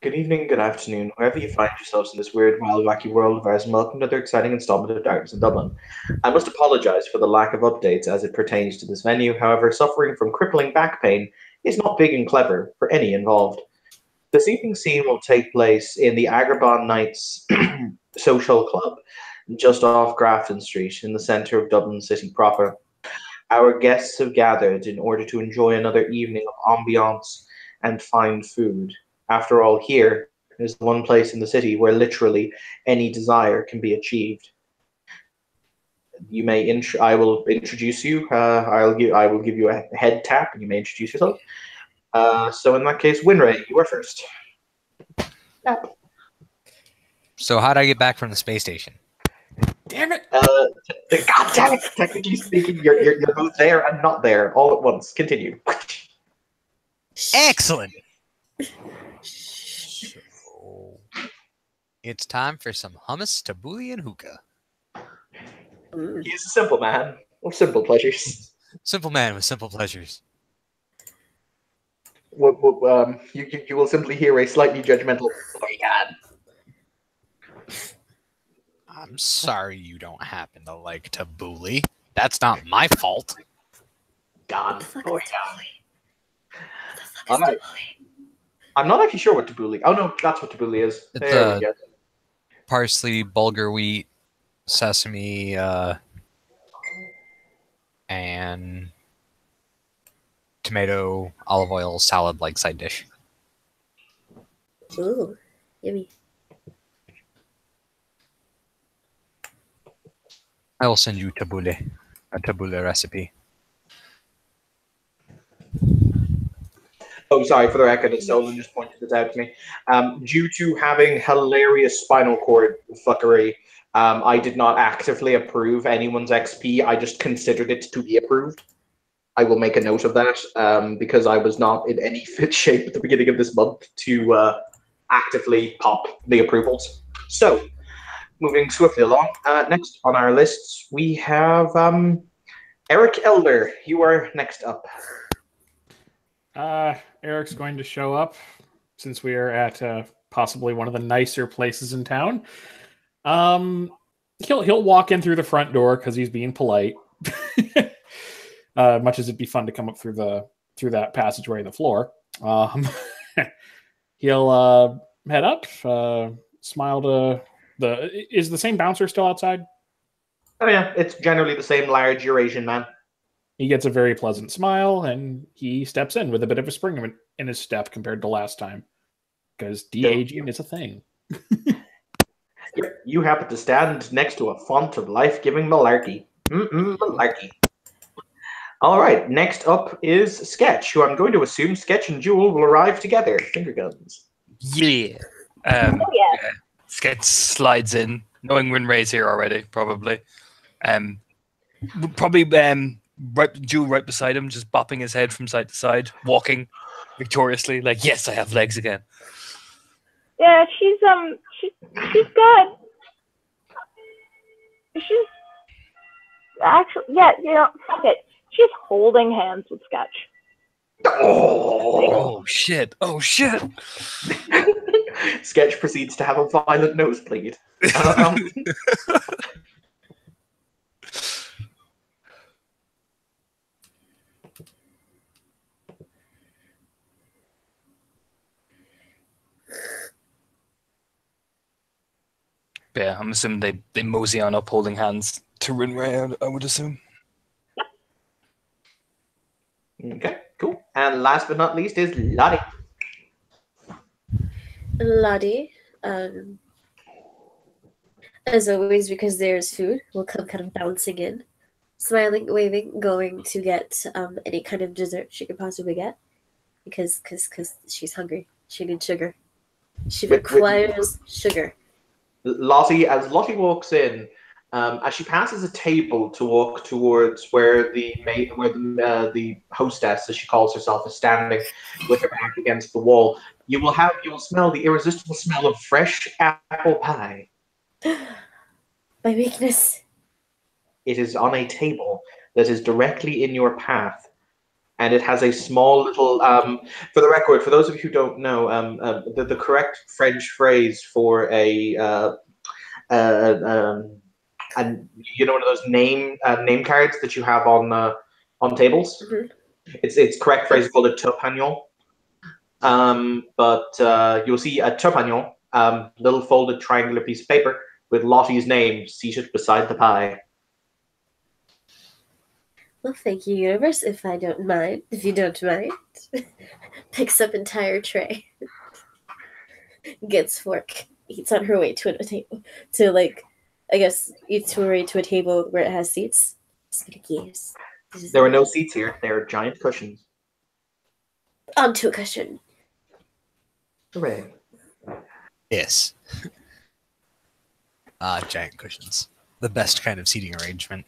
Good evening, good afternoon, wherever you find yourselves in this weird, wild, wacky world of ours, and welcome to another exciting installment of Darkness in Dublin. I must apologise for the lack of updates as it pertains to this venue, however, suffering from crippling back pain is not big and clever for any involved. This evening's scene will take place in the Agrabah Knights Social Club, just off Grafton Street, in the centre of Dublin city proper. Our guests have gathered in order to enjoy another evening of ambiance and fine food. After all, here is the one place in the city where literally any desire can be achieved. I will introduce you. I will give you a head tap, and you may introduce yourself. So in that case, Winray, you are first. Tap. So how'd I get back from the space station? Damn it! God damn it! Technically speaking, you're both there and not there all at once. Continue. Excellent. So it's time for some hummus, tabbouleh, and hookah. He's a simple man of simple pleasures. Simple man with simple pleasures. You will simply hear a slightly judgmental, "Oh my God." I'm sorry you don't happen to like tabbouleh. That's not my fault. God. Fuck Oh is yeah. Tabbouleh? Fuck is I'm not actually sure what tabbouleh. Oh no, that's what tabbouleh is. It's There we go. parsley, bulgur wheat, sesame, and tomato, olive oil, salad-like side dish. Ooh, yummy. I will send you tabbouleh, a tabbouleh recipe. Oh, sorry, for the record, Solon just pointed this out to me. Due to having hilarious spinal cord fuckery, I did not actively approve anyone's XP. I just considered it to be approved. I will make a note of that because I was not in any fit shape at the beginning of this month to actively pop the approvals. So, moving swiftly along, next on our lists, we have Eric Elder. You are next up. Eric's going to show up since we are at possibly one of the nicer places in town. He'll walk in through the front door because he's being polite. Much as it'd be fun to come up through that passageway in the floor. He'll head up, smile to is the same bouncer still outside? Oh yeah, it's generally the same large Eurasian man. He gets a very pleasant smile, and he steps in with a bit of a spring in his step compared to last time, because de-aging is a thing. You happen to stand next to a font of life-giving malarkey. Malarkey. All right, next up is Sketch, who I'm going to assume Sketch and Jewel will arrive together. Finger guns. Yeah. yeah. Sketch slides in, knowing Winray's here already, probably. Probably Jewel right beside him, just bopping his head from side to side, walking victoriously, like, yes, I have legs again. Yeah, she's good. She's actually, yeah, fuck it. She's holding hands with Sketch. Oh shit! Oh shit! Sketch proceeds to have a violent nosebleed. Yeah, I'm assuming they mosey on up holding hands to Winray, I would assume. Okay, cool. And last but not least is Lottie. Lottie, as always, because there's food, will come kind of bouncing in, smiling, waving, going to get any kind of dessert she could possibly get, because she's hungry. She needs sugar. She requires sugar. As Lottie walks in, as she passes a table to walk towards where the hostess, as she calls herself, is standing with her back against the wall, you will smell the irresistible smell of fresh apple pie. My weakness. It is on a table that is directly in your path. and it has a small little. For the record, for those of you who don't know, the correct French phrase for and one of those name cards that you have on tables. Mhm. Its correct phrase is called a topagnon. But you'll see a topagnon, little folded triangular piece of paper with Lottie's name seated beside the pie. Well, thank you, universe. If you don't mind, picks up entire tray, gets fork, eats on her way to a table. I guess eats her way to a table where it has seats. Just like, yes. There were no seats here. They are giant cushions. Onto a cushion. Hooray. Yes. Giant cushions. The best kind of seating arrangement.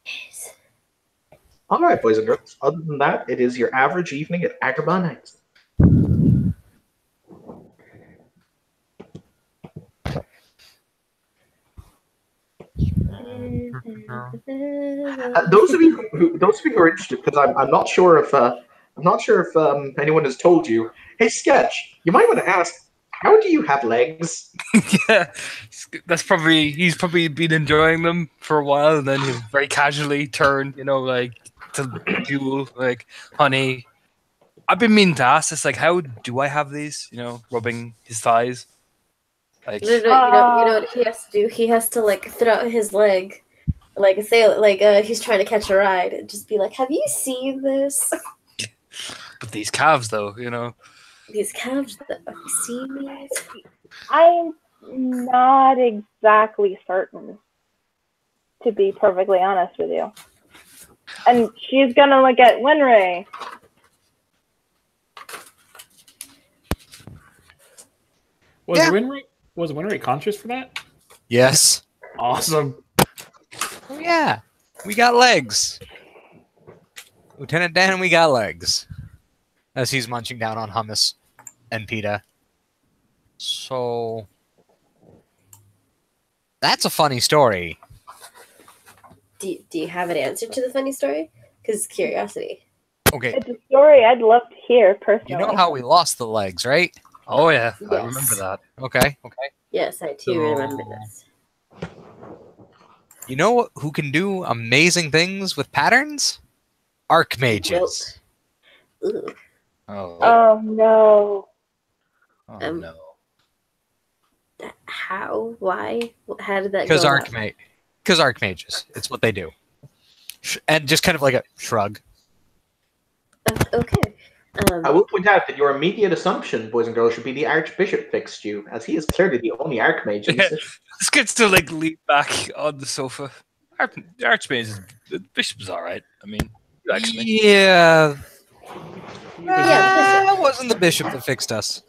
Yes. All right, boys and girls. Other than that, it is your average evening at Agrabah Nights. Those of you who are interested, because I'm not sure if anyone has told you. Hey, Sketch, you might want to ask, how do you have legs? Yeah, he's probably been enjoying them for a while, and then he'll very casually turn, like to Jewel, like, honey, I've been meaning to ask this, like, how do I have these? Rubbing his thighs. Like, No, you know what he has to do? He has to throw out his leg, he's trying to catch a ride, and just be like, "Have you seen this? but these calves, though, These calves? Have you seen these?" I'm not exactly certain, to be perfectly honest with you. And she's gonna look at Winray. Was Winry conscious for that? Yes. Awesome. Oh, yeah. We got legs. Lieutenant Dan, we got legs. As he's munching down on hummus and pita. So... that's a funny story. Do you have an answer to the funny story? Because curiosity. Okay. It's a story I'd love to hear, personally. You know how we lost the legs, right? oh yeah, I Yes. remember that. Okay. Yes, I too remember this. You know who can do amazing things with patterns? Archmages. Ooh. Oh, Oh no. No. How? Why? How did that Because go? Archmages. It's what they do. And just kind of like a shrug. Okay. I will point out that your immediate assumption, boys and girls, should be the Archbishop fixed you, as he is clearly the only Archmage in the city. This gets to lean back on the sofa. The Archmage, the Bishop's all right. I mean, he likes me. Yeah. Yeah, It wasn't the bishop that fixed us.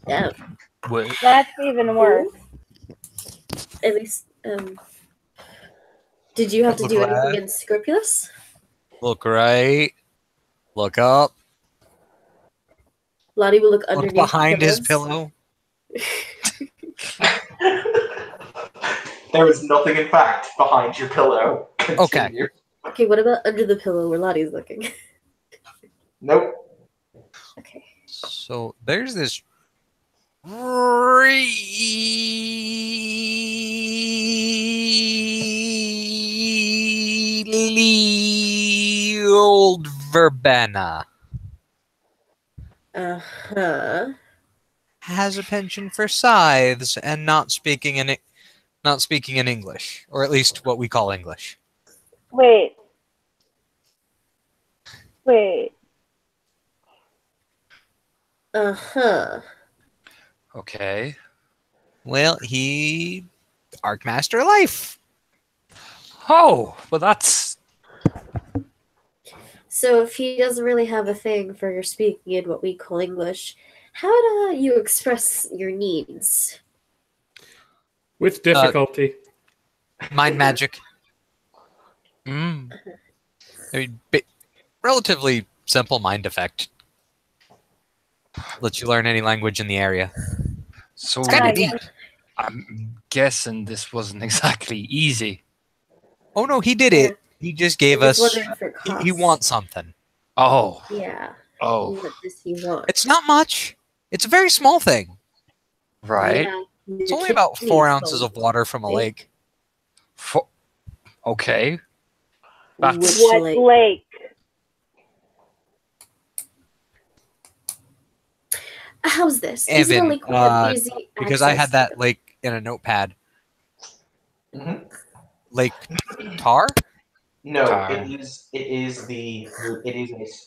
Yeah. Well, That's even worse. At least, did you have to Look do right. anything unscrupulous? Look right. Look up. Lottie will look Look underneath behind his pillows. pillow. There is nothing, in fact, behind your pillow. Continue. Okay, what about under the pillow where Lottie's looking? Nope. Okay. So there's this really old verbena. Uh-huh. Has a penchant for scythes and not speaking in English, or at least what we call English. Wait. Uh-huh. okay. Well, he Archmaster life. Oh, well, that's So if he doesn't really have a thing for speaking in what we call English, how do you express your needs? With difficulty. Mind magic. mm, I mean, relatively simple mind effect. Lets you learn any language in the area. so. It's kind of yeah. neat. I'm guessing this wasn't exactly easy. Oh no, he did it. He just gave I was us. wondering for cost. He wants something. Oh. Yeah. Oh. What does he want? It's not much. It's a very small thing. Right. Yeah, It's your only about kidneys 4 ounces don't of water from a think. lake. Okay. Which That's What lake? lake? How's this? Is it a Evan, lake with easy because I access? had that lake in a notepad. Mhm. Lake Tar? No, Tar. it is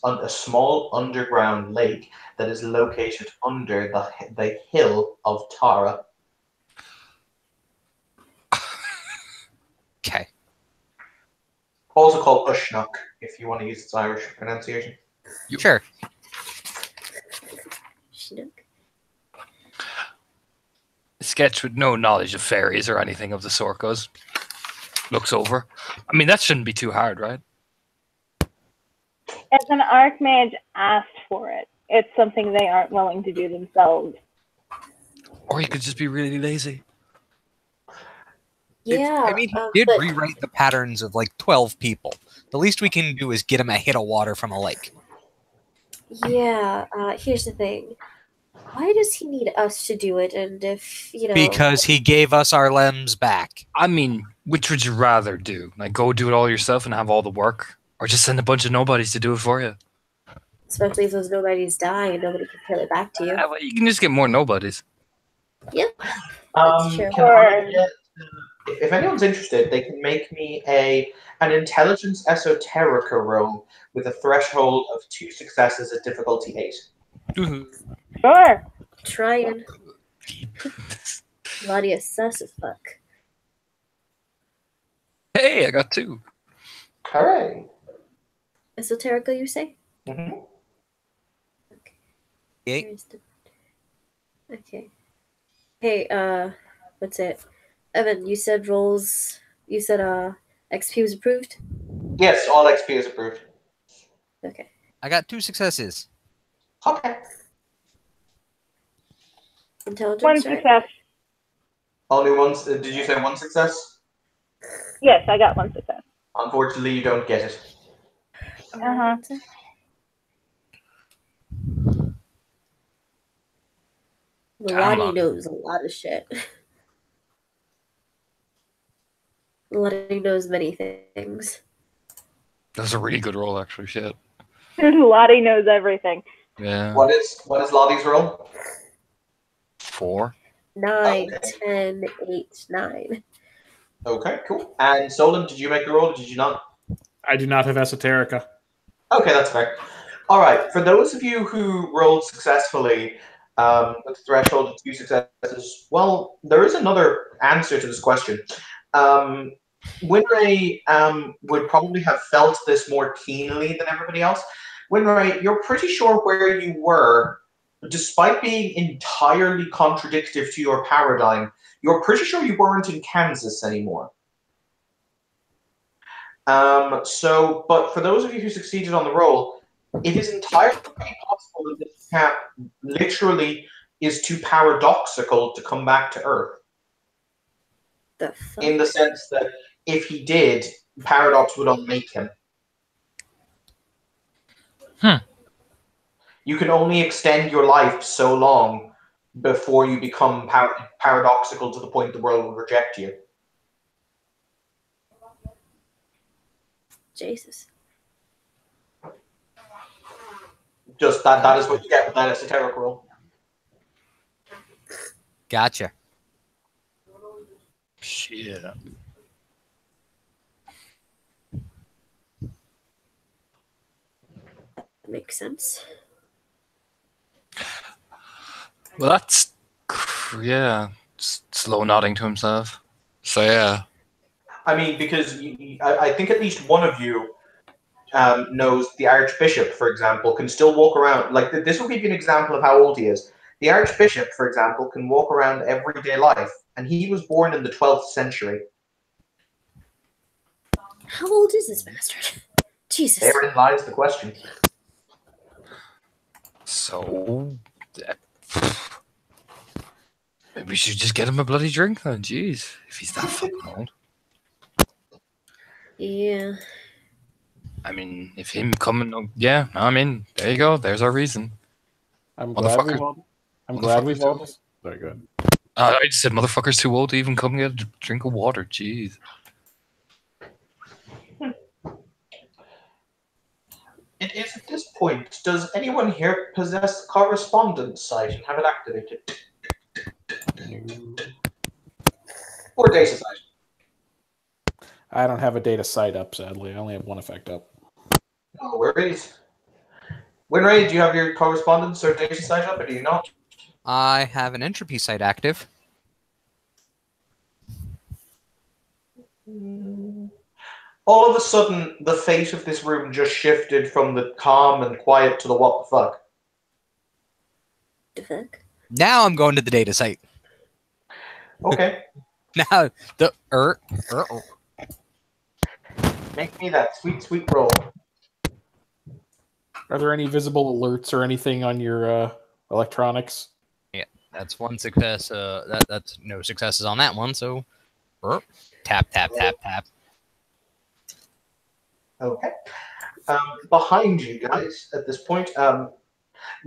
a small underground lake that is located under the hill of Tara. Okay. Also called Ushnock, if you want to use its Irish pronunciation. Sure. Chinook? sketch with no knowledge of fairies or anything of the sort goes, looks over. I mean, that shouldn't be too hard, right? If an archmage asked for it, it's something they aren't willing to do themselves. Or you could just be really lazy. Yeah, I mean, he did but rewrite the patterns of like 12 people. The least we can do is get him a hit of water from a lake. yeah, here's the thing. Why does he need us to do it? And if, Because he gave us our limbs back. I mean, which would you rather do? Like, go do it all yourself and have all the work? Or just send a bunch of nobodies to do it for you? especially if those nobodies die and nobody can kill it back to you. Well, you can just get more nobodies. Yep, that's true. Can I get, if anyone's interested, they can make me an intelligence esoterica roll with a threshold of 2 successes at difficulty 8. Sure. Trying. Claudia sus as fuck. Hey, I got 2. Hooray! Esoterica, you say? Mhm. Eight. Here's the... Okay. Hey, what's it? Evan, you said rolls. You said XP was approved. Yes, all XP is approved. Okay. I got 2 successes. Okay. Intelligence. One right? success. Only one. Did you say 1 success? Yes, I got one success. Unfortunately, you don't get it. Uh-huh. Lottie knows a lot of shit. Lottie knows many things. That's a really good roll, actually. Shit. Lottie knows everything. Yeah. What is Lottie's roll? 4. 9, Okay. 10, 8, 9. Okay, cool. And Solon, did you make the roll or did you not? I do not have esoterica. Okay, that's fair. All right. For those of you who rolled successfully with a threshold of 2 successes, well, there is another answer to this question. Winray would probably have felt this more keenly than everybody else. Winray, you're pretty sure where you were, despite being entirely contradictory to your paradigm. You're pretty sure you weren't in Kansas anymore. But for those of you who succeeded on the roll, it is entirely possible that this cap literally is too paradoxical to come back to Earth. The fuck? In the sense that if he did, paradox would unmake him. You can only extend your life so long before you become paradoxical to the point the world will reject you. Jesus. Just that is what you get with that esoteric roll. Gotcha. Shit. Makes sense. Well, that's... Yeah. Slow nodding to himself. So, yeah. I mean, because I think at least one of you knows the Archbishop, for example, can still walk around. Like, this will give you an example of how old he is. The Archbishop, for example, can walk around everyday life, and he was born in the 12th century. How old is this bastard? Jesus. Therein lies the question. So... Maybe we should just get him a bloody drink then. Jeez. If he's that fucking old. Yeah. I mean, if him coming, yeah, I mean, there you go. There's our reason. I'm glad we've Motherfucker. all this. Very good. I just said motherfucker's too old to even come get a drink of water. Jeez. It is at this point, does anyone here possess the correspondence site and have it activated? Or data site? I don't have a data site up, sadly. I only have one effect up. No worries. Winray, do you have your correspondence or data site up, or do you not? I have an entropy site active. All of a sudden, the fate of this room just shifted from the calm and quiet to the what the fuck. The fuck? Now I'm going to the data site. Okay. Now the Make me that sweet, sweet roll. Are there any visible alerts or anything on your electronics? That's one success. That's no successes on that one. So tap tap tap tap. Okay. Behind you guys at this point,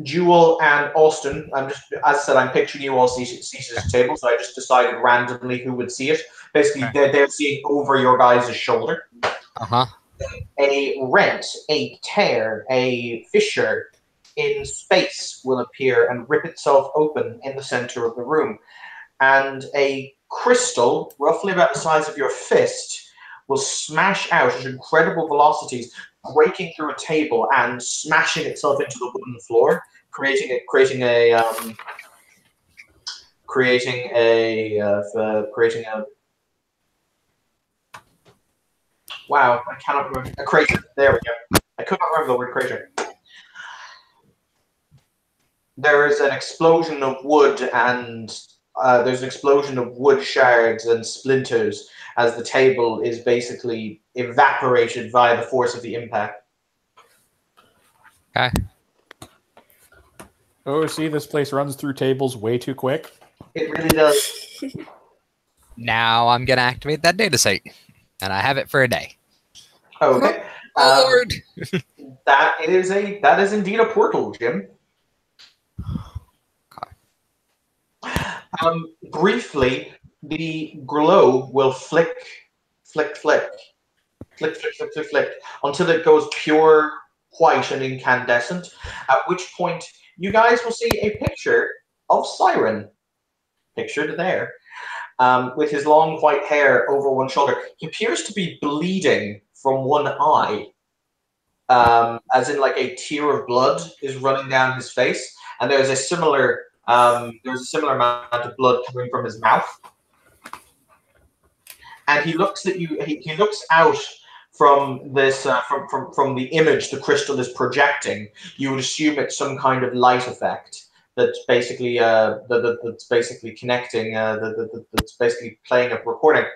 Jewel and Austin. I'm just, as I said, I'm picturing you all seated at the table, so I just decided randomly who would see it. Basically, they're seeing over your guys' shoulder. A rent, a tear, a fissure in space will appear and rip itself open in the center of the room. And a crystal, roughly about the size of your fist, will smash out at incredible velocities, breaking through a table and smashing itself into the wooden floor, creating a wow, I cannot remember. A crater. There we go. I could not remember the word crater. There is an explosion of wood and there's an explosion of wood shards and splinters as the table is basically evaporated via the force of the impact. Okay. Oh, see, this place runs through tables way too quick. It really does. Now I'm gonna activate that data site, and I have it for a day. Okay. Oh Lord! That is indeed a portal, Jim. Briefly, the glow will flick, until it goes pure white and incandescent. At which point, you guys will see a picture of Siren, pictured there, with his long white hair over one shoulder. He appears to be bleeding from one eye, as in like a tear of blood is running down his face, and there's a similar amount of blood coming from his mouth. And he looks at you. He looks out from this from the image the crystal is projecting. You would assume it's some kind of light effect that's basically that's basically connecting that's basically playing a recording.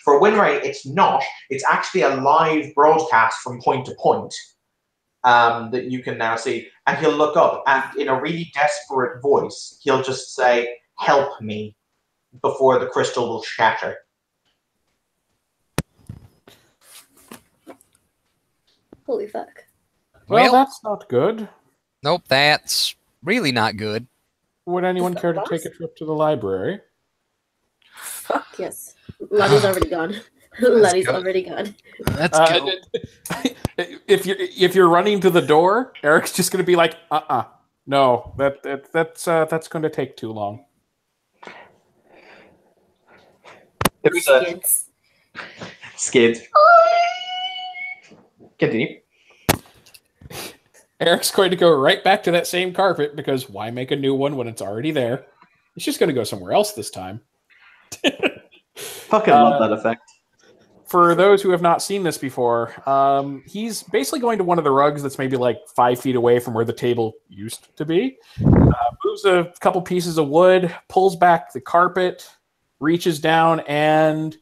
For Winray, it's not. It's actually a live broadcast from point to point that you can now see. And he'll look up, and in a really desperate voice, he'll just say, "Help me," before the crystal will shatter. Holy fuck. Well, that's not good. Nope, that's really not good. Would anyone care to Boss? take a trip to the library? Fuck yes. Lottie's already gone. Lottie's already gone. Let's go. If you're running to the door, Eric's just going to be like, no, that's going to take too long. Skids. Skids. Continue. Eric's going to go right back to that same carpet because why make a new one when it's already there? He's just going to go somewhere else this time. Fucking love that effect. For those who have not seen this before, he's basically going to one of the rugs that's maybe like 5 feet away from where the table used to be. Moves a couple pieces of wood, pulls back the carpet, reaches down, and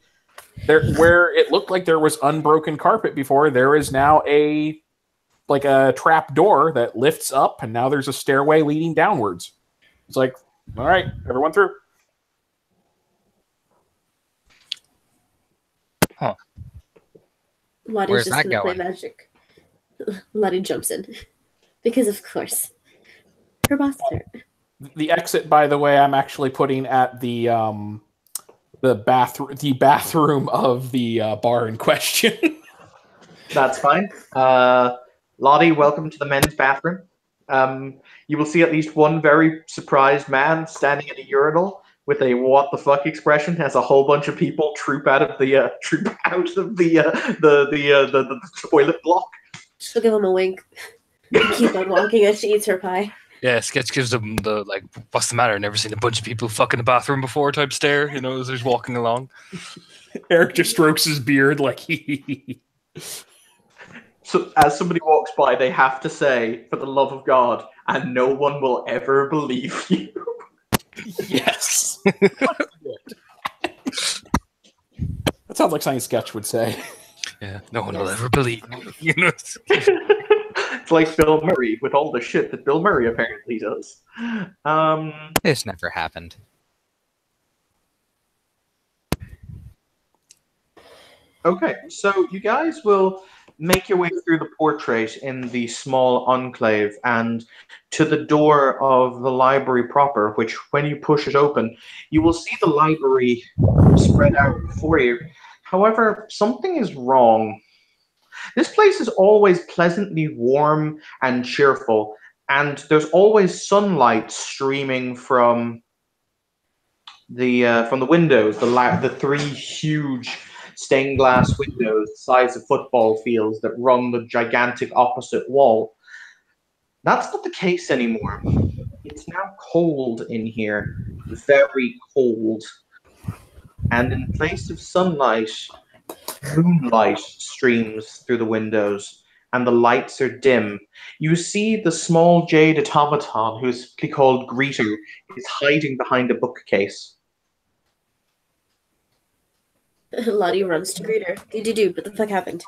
there, where it looked like there was unbroken carpet before, there is now a trap door that lifts up, and now there's a stairway leading downwards. It's like, all right, everyone through. Lottie's Where's just that gonna play going? magic. Lottie jumps in. Because of course. Her boss is her. The exit, by the way, I'm actually putting at the bathroom of the bar in question. That's fine. Lottie, welcome to the men's bathroom. You will see at least one very surprised man standing in a urinal with a "what the fuck" expression as a whole bunch of people troop out of the the toilet block. She'll give him a wink. And keep on walking as she eats her pie. Yeah, Sketch gives them the like, what's the matter? Never seen a bunch of people fuck in the bathroom before type stare, you know, as they're walking along. Eric just strokes his beard like he. So as somebody walks by, they have to say, "For the love of God," and no one will ever believe you. Yes. That sounds like something Sketch would say. Yeah, no one will ever believe me. You know, It's like Bill Murray with all the shit that Bill Murray apparently does. This never happened. Okay, so you guys will make your way through the portrait in the small enclave and to the door of the library proper, which when you push it open, you will see the library spread out before you. However, something is wrong. This place is always pleasantly warm and cheerful, and there's always sunlight streaming from the windows, the three huge stained glass windows the size of football fields that run the gigantic opposite wall. That's not the case anymore. It's now cold in here, very cold. And in place of sunlight, moonlight streams through the windows, and the lights are dim. You see the small jade automaton, who is simply called Greeter, is hiding behind a bookcase. Lottie runs to greet her. Do, what the fuck happened?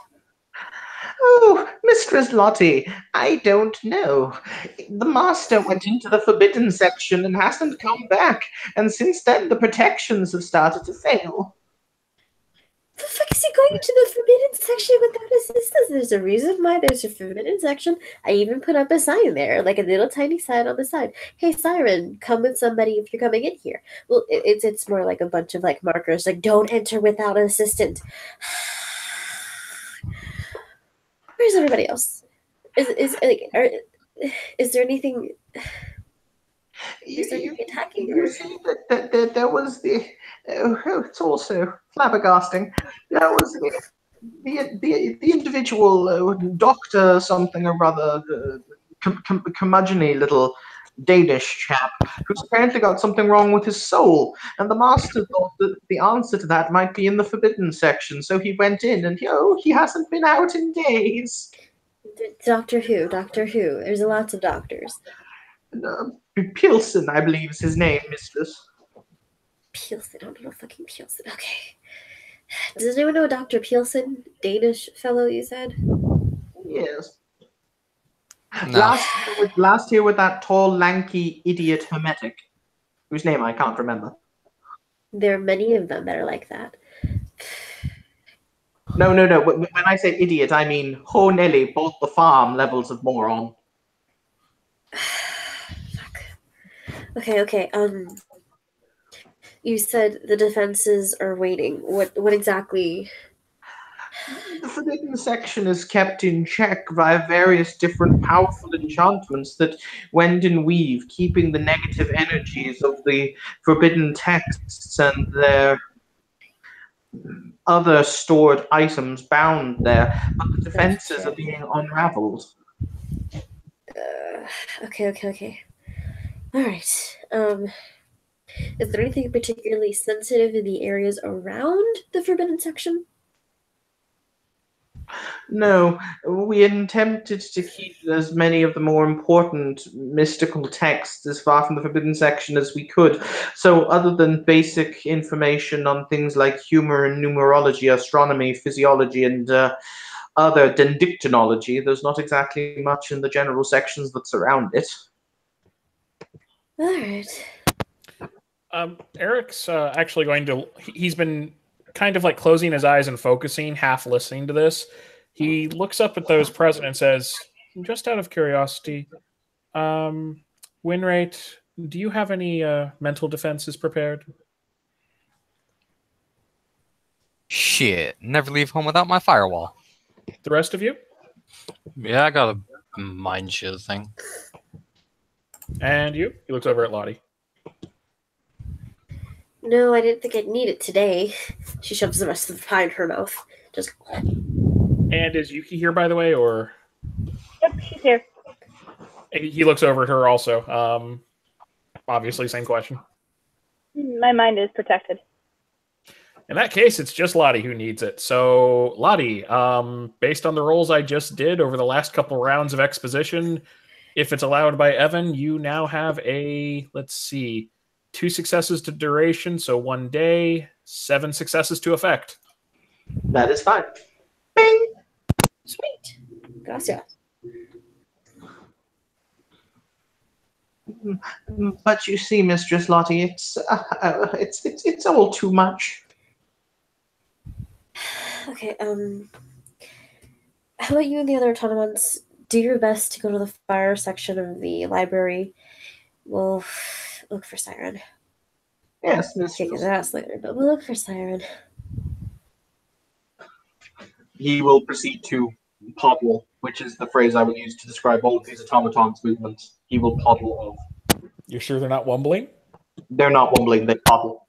Oh, Mistress Lottie, I don't know. The master went into the forbidden section and hasn't come back, and since then the protections have started to fail. The fuck is he going into the forbidden section without assistance? There's a reason why there's a forbidden section. I even put up a sign there, like a little tiny sign on the side. Hey, Siren, come with somebody if you're coming in here. Well, it's more like a bunch of like markers, like don't enter without an assistant. Where's everybody else? Is there anything? Is there anything attacking You her? see that there was the. It's also flabbergasting. There was the individual doctor something or other, curmudgeony little Danish chap who's apparently got something wrong with his soul, and the master thought that the answer to that might be in the forbidden section, so he went in, and he hasn't been out in days. Doctor Who. There's lots of doctors. Pilsen, I believe is his name, mistress. Pilsen, I don't know fucking Pilsen. Okay. Does anyone know Dr. Pilsen? Danish fellow, you said? Yes. No. Last year with that tall, lanky idiot hermetic, whose name I can't remember. There are many of them that are like that. No. When I say idiot, I mean ho Nelly, both the farm levels of moron. Fuck. Okay. You said the defenses are waiting. What exactly? The forbidden section is kept in check via various different powerful enchantments that wend and weave, keeping the negative energies of the forbidden texts and their other stored items bound there, but the defenses are being unraveled. Okay. All right. Is there anything particularly sensitive in the areas around the forbidden section? No, we attempted to keep as many of the more important mystical texts as far from the forbidden section as we could. So other than basic information on things like humor and numerology, astronomy, physiology, and other dendictonology, there's not exactly much in the general sections that surround it. All right. Eric's actually going to. He's been kind of like closing his eyes and focusing, half listening to this. He looks up at those present and says, just out of curiosity, Winrate, do you have any mental defenses prepared? Shit, never leave home without my firewall. The rest of you? Yeah, I got a mind shield thing. And you? He looks over at Lottie. No, I didn't think I'd need it today. She shoves the rest of the pie in her mouth. Just And is Yuki here, by the way, or? Yep, she's here. He looks over at her also. Obviously, same question. My mind is protected. In that case, it's just Lottie who needs it. So, Lottie, based on the rolls I just did over the last couple rounds of exposition, if it's allowed by Evan, you now have let's see, 2 successes to duration, so 1 day, 7 successes to effect. That is fine. Bing! sweet. Gracias. But you see, Mistress Lottie, it's all too much. Okay, how about you and the other automatons do your best to go to the fire section of the library. We'll look for Siren. Yes, Kick Mistress. his ass later, but we'll look for Siren. He will proceed to poddle, which is the phrase I would use to describe all of these automatons' movements. He will poddle off. You're sure they're not wumbling? They're not wumbling, they poddle.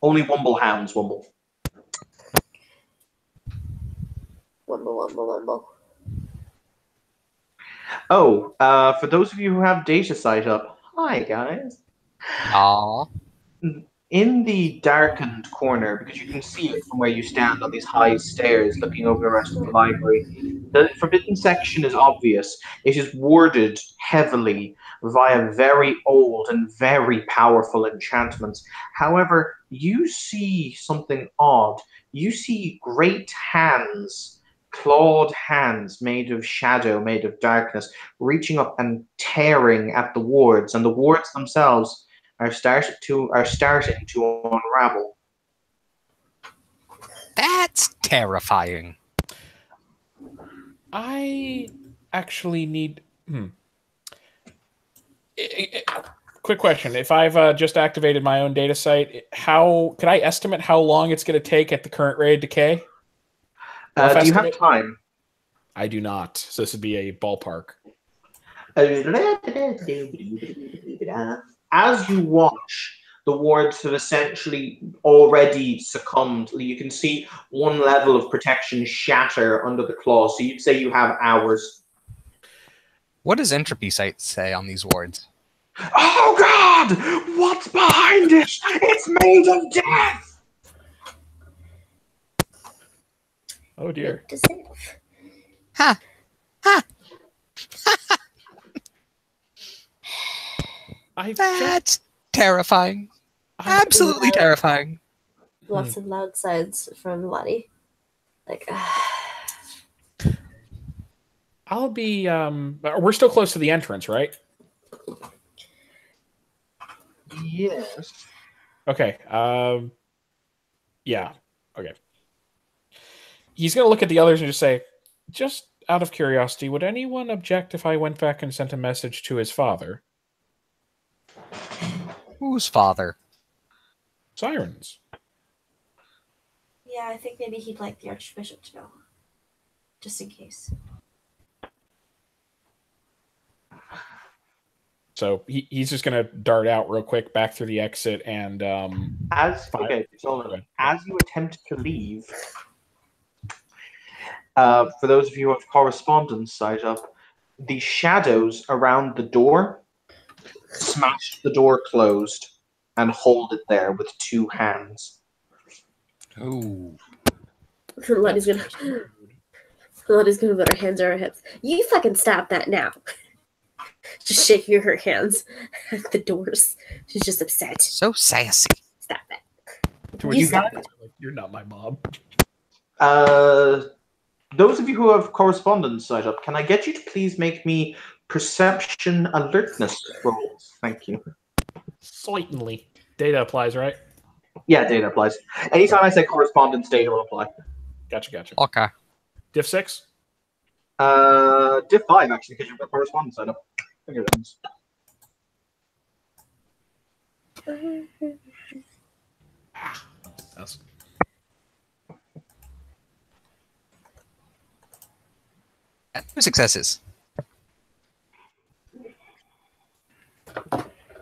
Only wumble hounds wumble. Wumble, wumble, wumble. Oh, for those of you who have data sight up, hi guys. Aww. In the darkened corner, because you can see it from where you stand on these high stairs looking over the rest of the library, the forbidden section is obvious. It is warded heavily via very old and very powerful enchantments. However, you see something odd. You see great hands, clawed hands made of shadow, made of darkness, reaching up and tearing at the wards, and the wards themselves are starting to unravel. That's terrifying. I actually need... Quick question. If I've just activated my own data site, could I estimate how long it's going to take at the current rate of decay? Do you have time? I do not. So this would be a ballpark. As you watch, the wards have essentially already succumbed. You can see one level of protection shatter under the claw, so you'd say you have hours. What does entropy sight say on these wards? Oh God! What's behind it? It's made of death! Oh dear. To save. Ha! Ha! That's terrifying. Absolutely terrifying. Lots of loud sides from Lottie. Like, I'll be... we're still close to the entrance, right? Yes. Okay. Yeah. Okay. He's going to look at the others and just say, just out of curiosity, would anyone object if I went back and sent a message to his father? Whose father? Siren's. yeah, I think maybe he'd like the Archbishop to know. Just in case. So he's just going to dart out real quick back through the exit and... As you attempt to leave, for those of you who have correspondence sight up, the shadows around the door smash the door closed and hold it there with 2 hands. Ooh. Lottie's gonna put her hands on her hips. You fucking stop that now. Just shaking her hands at the doors. She's just upset. So sassy. Stop that. To which You you got guys are like, you're not my mom. Those of you who have correspondence sight up, can I get you to please make me perception alertness rolls? Thank you. Certainly. Data applies, right? Yeah, data applies. Anytime I say correspondence, data will apply. Gotcha. Okay. Diff 6? Diff 5, actually, because you've got correspondence set up. Figure that That's... 2 successes.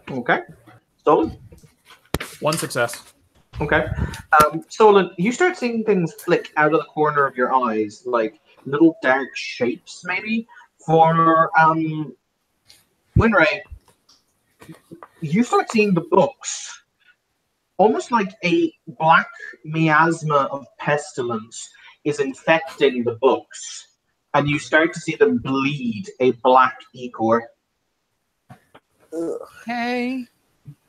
Okay. Stolen? 1 success. Okay. Stolen, you start seeing things flick out of the corner of your eyes, like little dark shapes, maybe. For Winray, you start seeing the books, almost like a black miasma of pestilence is infecting the books, and you start to see them bleed a black ichor. Okay.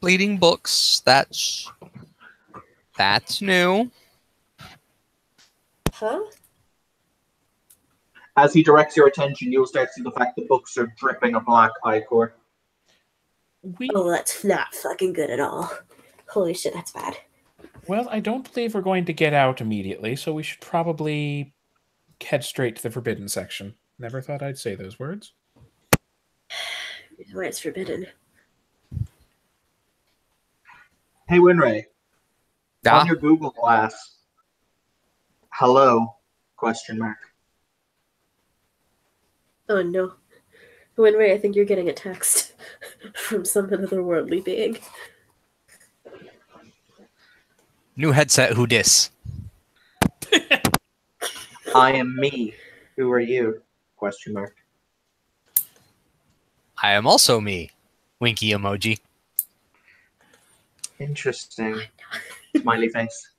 Bleeding books. That's new. Huh? As he directs your attention, you'll start to see the fact the books are dripping a black ichor. Oh, that's not fucking good at all. Holy shit, that's bad. Well, I don't believe we're going to get out immediately, so we should probably head straight to the forbidden section. Never thought I'd say those words. Where it's forbidden. Hey, Winray, Yeah. on your Google Glass, hello, question mark. Oh no. Winry, I think you're getting a text from some otherworldly being. New headset. Who dis? I am me. Who are you? Question mark. I am also me. Winky emoji. Interesting. Smiley face.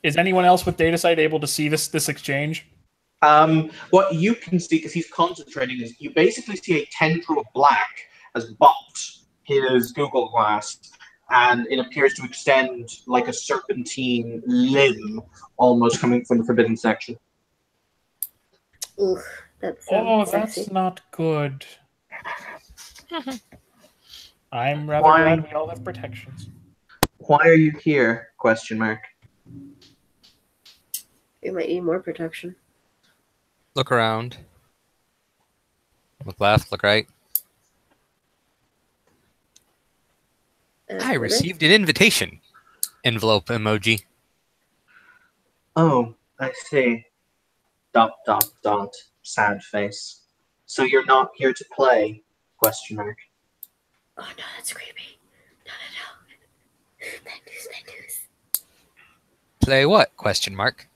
Is anyone else with DataSite able to see this exchange? What you can see, because he's concentrating, is you basically see a tendril of black has bopped his Google Glass, and it appears to extend like a serpentine limb, almost coming from the forbidden section. Ooh, that's That's sexy. not good. I'm rather Why? glad we all have protections. Why are you here? Question mark. We might need more protection. Look around. Look left. Look right. I Winry? received an invitation. Envelope emoji. Oh, I see. Dot dot dot. Sad face. So you're not here to play? Question mark. Oh no, that's creepy. No. Bad news. Play what? Question mark.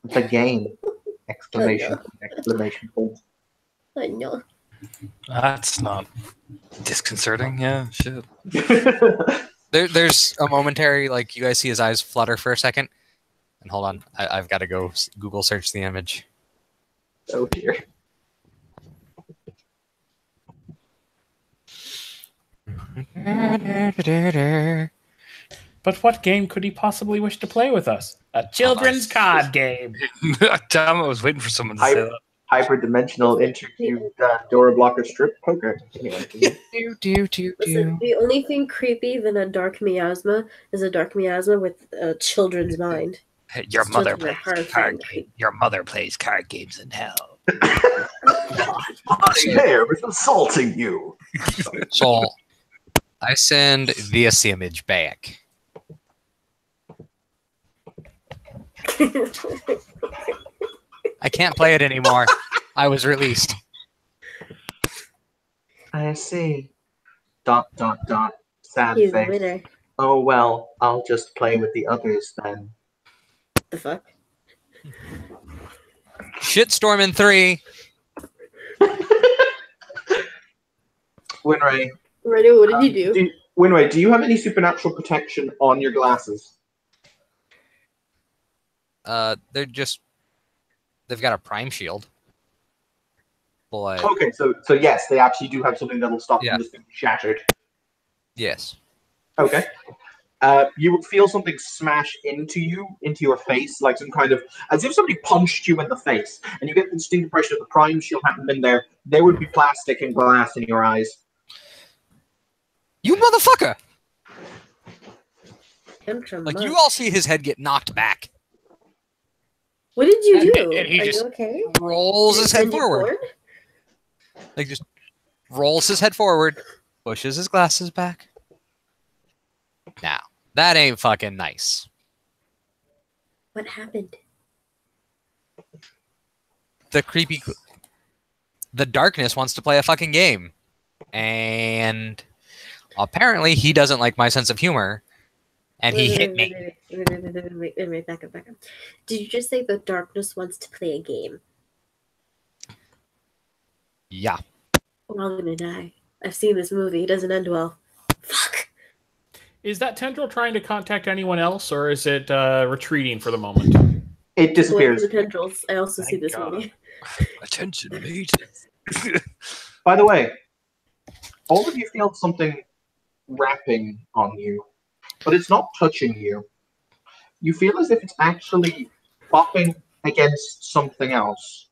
The game! Exclamation! Exclamation point! I know. That's not disconcerting. Yeah, shit. There's a momentary, like, you guys see his eyes flutter for a second. And hold on. I've got to go Google search the image. Oh dear. But what game could he possibly wish to play with us? A children's card game. Damn, I was waiting for someone to say that. Hyperdimensional interviewed Dora Blocker strip poker. Anyway. Listen, the only thing creepy than a dark miasma is a dark miasma with a children's mind. Hey, your It's mother children are plays horrifying card creepy. games. Your mother plays card games in hell. My hair is assaulting you. So I send this image back. I can't play it anymore. I was released. I see. Dot dot dot. Sad He's the face. winner. Oh well, I'll just play with the others then. The fuck? Shitstorm in 3. Winray. Renato, what did you do? Winray, do you have any supernatural protection on your glasses? They've got a prime shield. But Okay, so yes, they actually do have something that'll stop Yeah. them just being shattered. yes. Okay. you will feel something smash into your face, like some kind of, as if somebody punched you in the face, and you get the distinct impression of the prime shield hadn't been there. There would be plastic and glass in your eyes. You motherfucker! Like, You all see his head get knocked back. what did you do? And he Are just you okay? rolls his head Did you forward. porn? Like, just rolls his head forward, pushes his glasses back. Now, that ain't fucking nice. What happened? The darkness wants to play a fucking game. And apparently he doesn't like my sense of humor. And he hit me. Wait, back up. Did you just say the darkness wants to play a game? Yeah. Well, I'm gonna die. I've seen this movie. It doesn't end well. Fuck. Is that tendril trying to contact anyone else, or is it retreating for the moment? It Boy disappears. from the tendrils. I also see Thank this God. movie. Attention, mate. By the way, all of you feel something wrapping on you, but it's not touching you. You feel as if it's actually bopping against something else,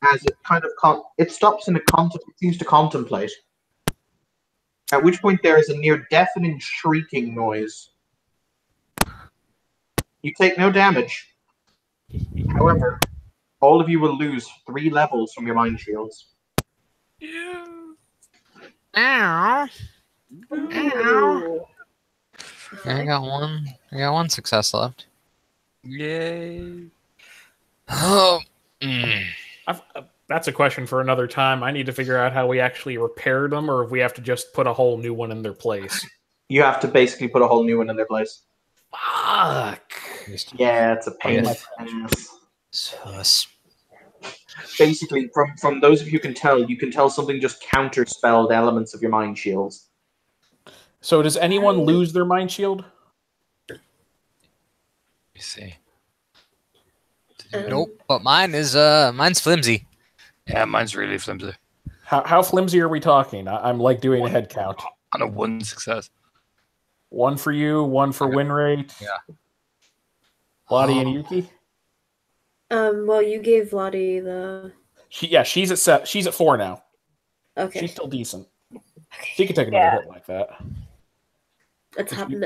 as it kind of it stops in it seems to contemplate. At which point there is a near deafening shrieking noise. You take no damage. However, all of you will lose 3 levels from your mind shields. Yeah. Ow. Ooh. I got one success left. Yay. Oh. That's a question for another time. I need to figure out how we actually repair them, or if we have to just put a whole new one in their place. You have to basically put a whole new one in their place. Fuck. Yeah, it's a pain in Yes. the ass. Sus. Basically, from those of you can tell something just counterspelled elements of your mind shields. So does anyone lose their mind shield? Let me see. Um, Nope, but mine's flimsy. Yeah, mine's really flimsy. How flimsy are we talking? I'm like doing a head count. On a 1 success. 1 for you, 1 for win rate. Yeah. Lottie and Yuki. Well, you gave Lottie the. She's at 4 now. Okay. She's still decent. Okay. She can take another Yeah. hit like that.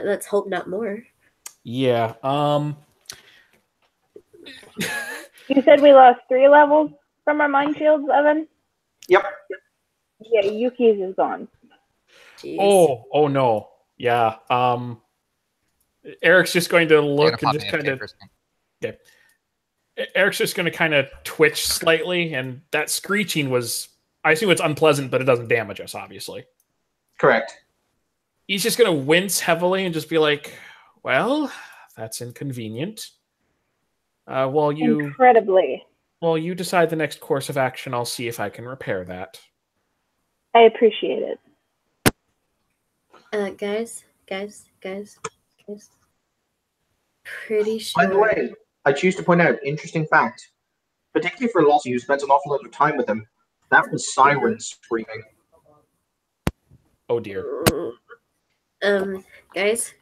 Let's hope not more. Yeah. You said we lost 3 levels from our mind shields, Evan? Yep. Yeah, Yuki's is gone. Jeez. Oh no. Yeah. Eric's just going to look and just kind of. Okay. Eric's just going to kind of twitch slightly, and that screeching was. I assume it's unpleasant, but it doesn't damage us, obviously. Correct. He's just going to wince heavily and just be like, "Well, that's inconvenient." Incredibly. While you decide the next course of action, I'll see if I can repair that. I appreciate it. Guys. Pretty sure. By the way, I choose to point out, interesting fact, particularly for Lottie, who spent an awful lot of time with him, that was sirens screaming. Oh dear. Guys.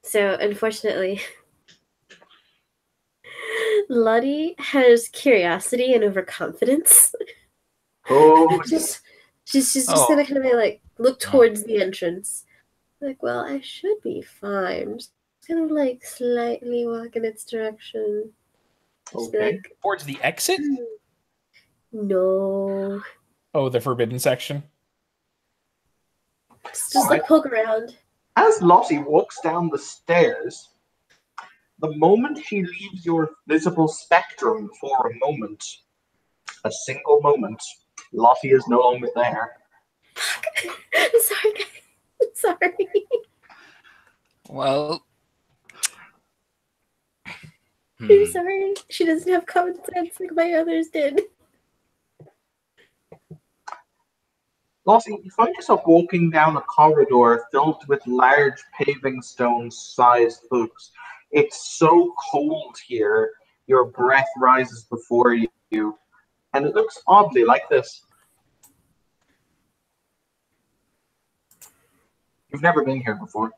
So, unfortunately, Lottie has curiosity and overconfidence. Oh, she's just gonna kind of be like, look towards the entrance. Like, well, I should be fine. Just kind of like slightly walk in its direction. Just be okay. like, Towards the exit? no. Oh, the forbidden section? Just like poke around. As Lottie walks down the stairs, the moment she leaves your visible spectrum for a moment, a single moment, Lottie is no longer there. I'm sorry, guys. I'm sorry. Well. I'm sorry. She doesn't have common sense like my others did. Lottie, you find yourself walking down a corridor filled with large paving stone-sized books. It's so cold here, your breath rises before you, and it looks oddly like this. You've never been here before.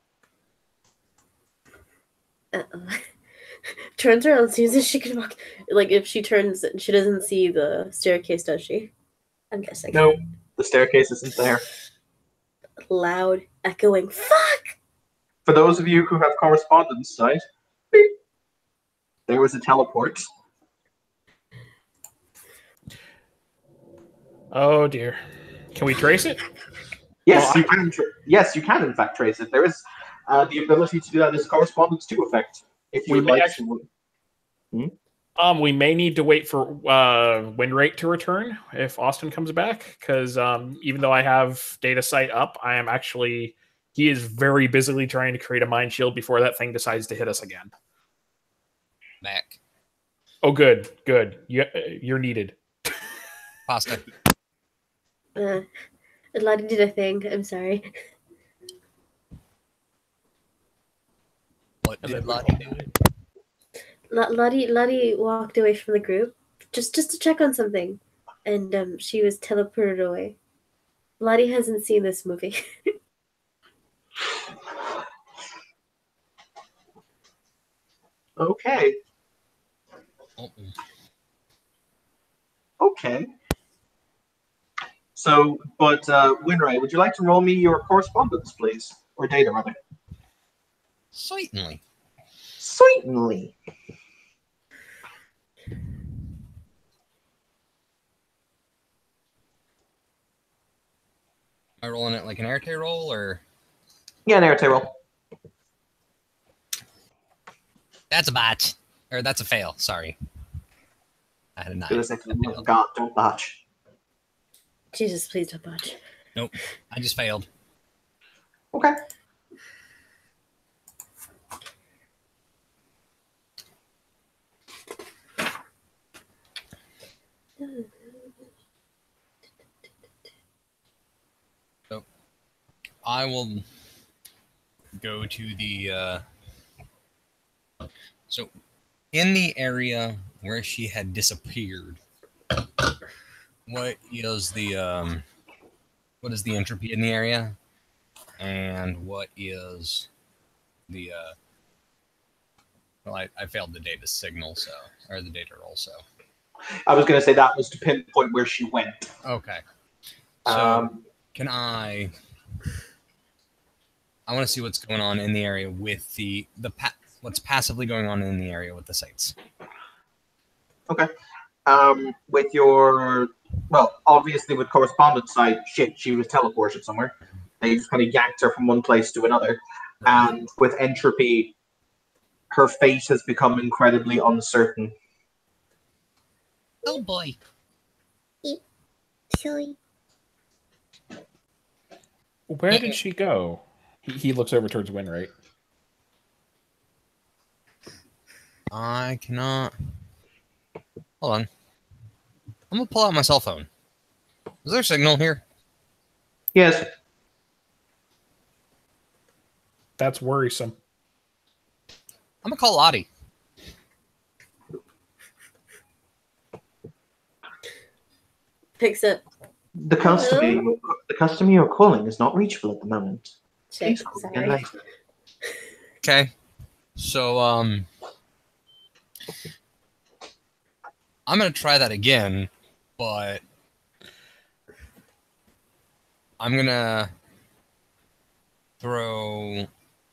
Uh-oh. Turns around, sees if she can walk. Like, if she turns, she doesn't see the staircase, does she? I'm guessing. No, the staircase isn't there. Loud, echoing, fuck! For those of you who have correspondence site, beep, there was a teleport. Oh dear. Can we trace it? Yes, Well, you can. Yes, you can in fact trace it. There is the ability to do that as correspondence to effect. If you We would may like actually- to. We may need to wait for win rate to return if Austin comes back, because even though I have data site up, he is very busily trying to create a mind shield before that thing decides to hit us again. Back. Oh, good. You're needed. Pasta. Lottie did a thing. I'm sorry. What did Lottie do? Lottie walked away from the group just to check on something, and she was teleported away. Lottie hasn't seen this movie. Okay. Oh, Okay. So, but Winray, would you like to roll me your correspondence, please, or data rather? certainly. Certainly. Am I rolling it like an Arte roll, or Yeah, an Arte roll. that's a botch, or that's a fail? Sorry, I had a 9. Do a second. Oh, God, don't botch. Jesus, please don't botch. Nope, I just failed. Okay. So I will go to the. So in the area where she had disappeared, what is the entropy in the area, and what is the well, I failed the data signal, or the data roll, so I was going to say that was to pinpoint where she went. okay. So can I want to see what's going on in the area with what's passively going on in the area with the sites. Okay. With your, well, obviously with correspondence side, she was teleported somewhere. They just kind of yanked her from one place to another. Right. And with entropy, her fate has become incredibly uncertain. Oh boy. Silly. Where did she go? He looks over towards Winrate. I cannot. Hold on. I'm gonna pull out my cell phone. Is there a signal here? Yes. That's worrisome. I'm gonna call Lottie. Picks up. The customer you're calling is not reachable at the moment. Check. Please call again Sorry. later. Okay. So I'm gonna try that again, but I'm gonna throw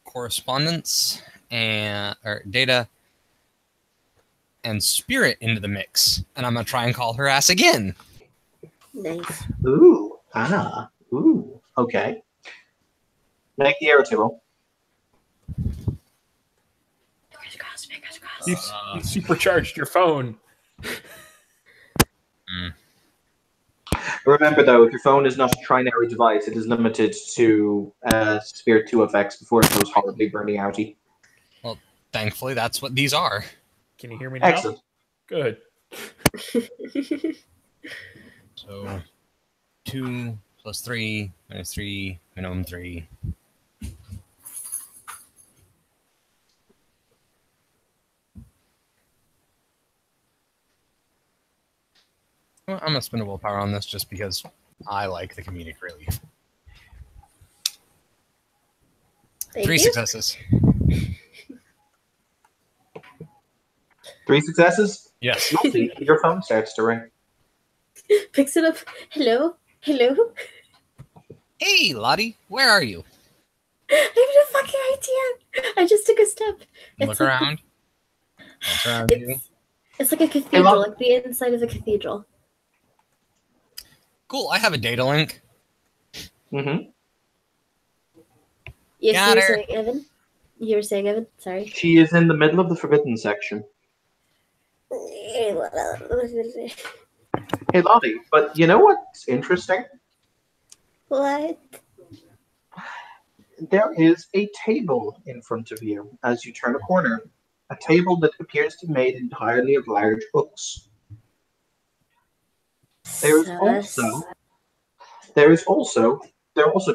correspondence or data and spirit into the mix, and I'm gonna try and call her ass again. Nice. Ooh. Ooh. Okay. Make the arrow roll. Fingers crossed. Fingers crossed. You supercharged your phone. Remember, though, if your phone is not a trinary device, it is limited to Spirit 2 effects before it goes horribly burning outy. Well, thankfully, that's what these are. Can you hear me now? Excellent. Good. So 2 plus 3 minus 3 minimum 3. Well, I'm gonna spend a willpower on this just because I like the comedic relief. Thank 3 you. successes. 3 successes. Yes. Lottie, your phone starts to ring. Picks it up. Hello? Hello? Hey, Lottie, where are you? I have no fucking idea. I just took a step. Look around. Look around you. It's like a cathedral, like the inside of a cathedral. Cool, I have a data link. Mm-hmm. Yes, Got you were her. saying, Evan? You were saying, Evan? Sorry. She is in the middle of the forbidden section. Hey, Lottie, but you know what's interesting? What? There is a table in front of you as you turn a corner. A table that appears to be made entirely of large books. There are also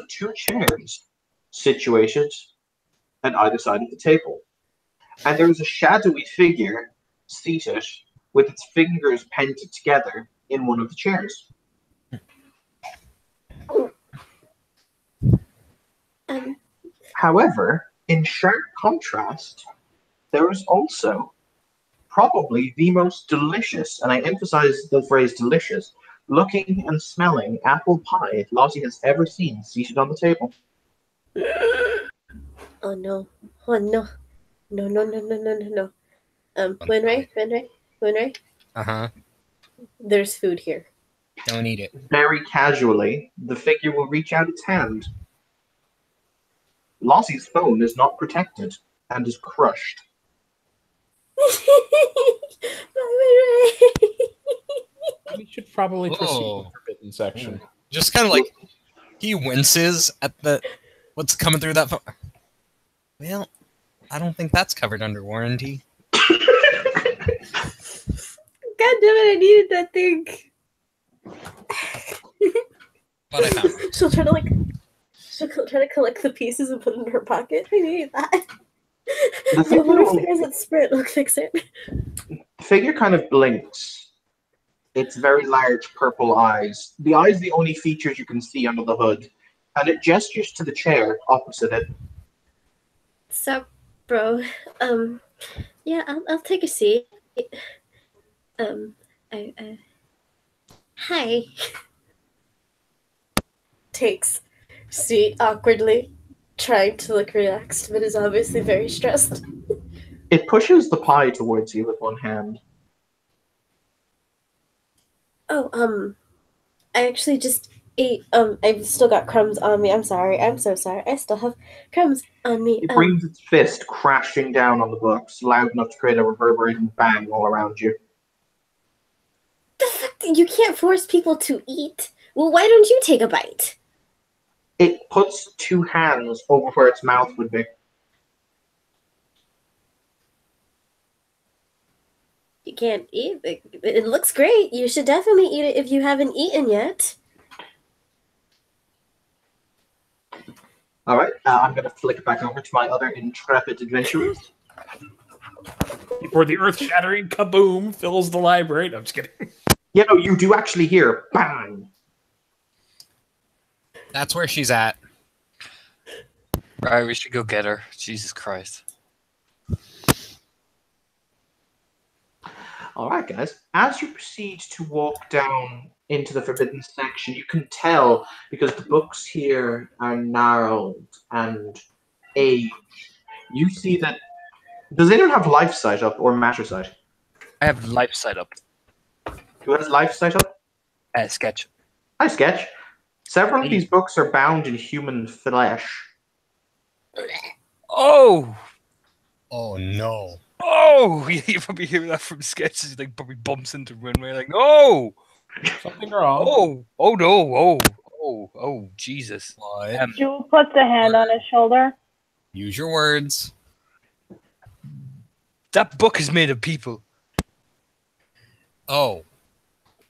2 chairs situated at either side of the table. And there is a shadowy figure seated with its fingers painted together in one of the chairs. However, in sharp contrast, there is also probably the most delicious, and I emphasize the phrase delicious, looking and smelling apple pie Lottie has ever seen seated on the table. Oh no. Oh no. No, no, no, no, no, no, no. Winray? Uh-huh. There's food here. Don't eat it. Very casually, the figure will reach out its hand. Lottie's phone is not protected and is crushed. We should probably proceed to Oh. the forbidden section. Just kind of like, he winces at the what's coming through that phone. Well, I don't think that's covered under warranty. God damn it, I needed that thing. But I found it. She'll try to collect the pieces and put it in her pocket. I need that. The So what if figure, there's that Sprint? Look, fix it. the figure kind of blinks. Its very large purple eyes. The eyes are the only features you can see under the hood. And it gestures to the chair opposite it. Sup, bro? Yeah, I'll take a seat. Hi. Takes seat awkwardly, trying to look relaxed, but is obviously very stressed. It pushes the pie towards you with one hand. Oh, I actually just ate. I've still got crumbs on me. I'm sorry. I'm so sorry. I still have crumbs on me. It brings its fist crashing down on the books, loud enough to create a reverberating bang all around you. The fuck? You can't force people to eat. Well, why don't you take a bite? It puts 2 hands over where its mouth would be. You can't eat it. It looks great. You should definitely eat it if you haven't eaten yet. All right, I'm going to flick it back over to my other intrepid adventurers. Before the earth-shattering kaboom fills the library. No, I'm just kidding. You know, you do actually hear bang. That's where she's at. Right, we should go get her. Jesus Christ. All right, guys. As you proceed to walk down into the forbidden section, you can tell because the books here are gnarled and aged. You see that. Does anyone have life sight up or matter sight? I have life sight up. Who has life sight up? Sketch. Hi, Sketch. Several of these books are bound in human flesh. Oh! Oh no. Oh! You probably hear that from Sketches. Like, probably bumps into Runway. Like, no! Something wrong. Oh! Oh no! Oh! Oh! Oh! Jesus! What? Jewel puts a hand on his shoulder. Use your words. That book is made of people. Oh.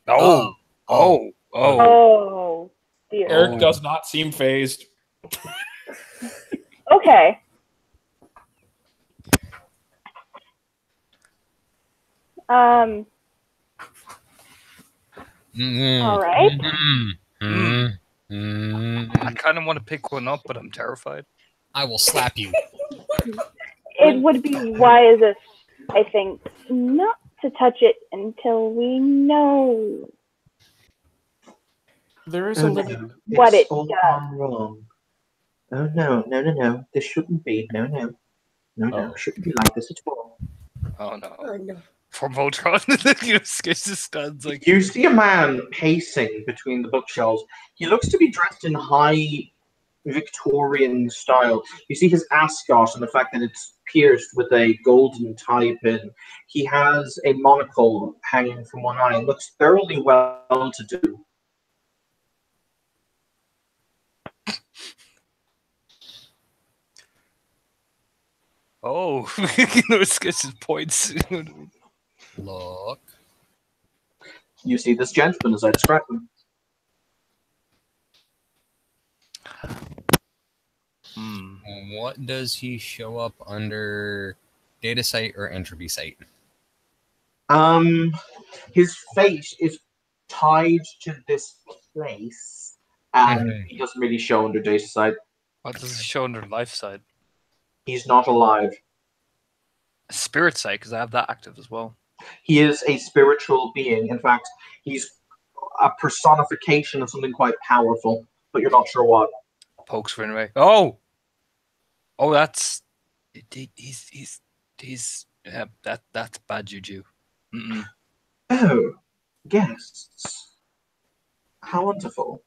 Oh! Oh! Oh! Oh, dear. Eric does not seem phased. Okay. All right. I kind of want to pick one up, but I'm terrified. I will slap you. It would be wisest I think not to touch it until we know There is Oh a no, limit. what it's it all does. gone wrong. Oh no. This shouldn't be. No. Oh. Shouldn't be like this at all. Oh no. Oh no. For Voltron, Sketch just stands like. You see a man pacing between the bookshelves. He looks to be dressed in high Victorian style. You see his ascot and the fact that it's pierced with a golden tie pin. He has a monocle hanging from one eye and looks thoroughly well to do. Oh, Sketch just points. Look. You see this gentleman as I described him. What does he show up under? Data site or entropy site? His face is tied to this place, and Mhm. he doesn't really show under data side. What does it show under life side? He's not alive. Spirit side, because I have that active as well. He is a spiritual being. In fact, he's a personification of something quite powerful, but you're not sure what. Pokes for anyway. Oh, that's he's yeah, that's bad juju. Mm-mm. Oh, guests. How wonderful.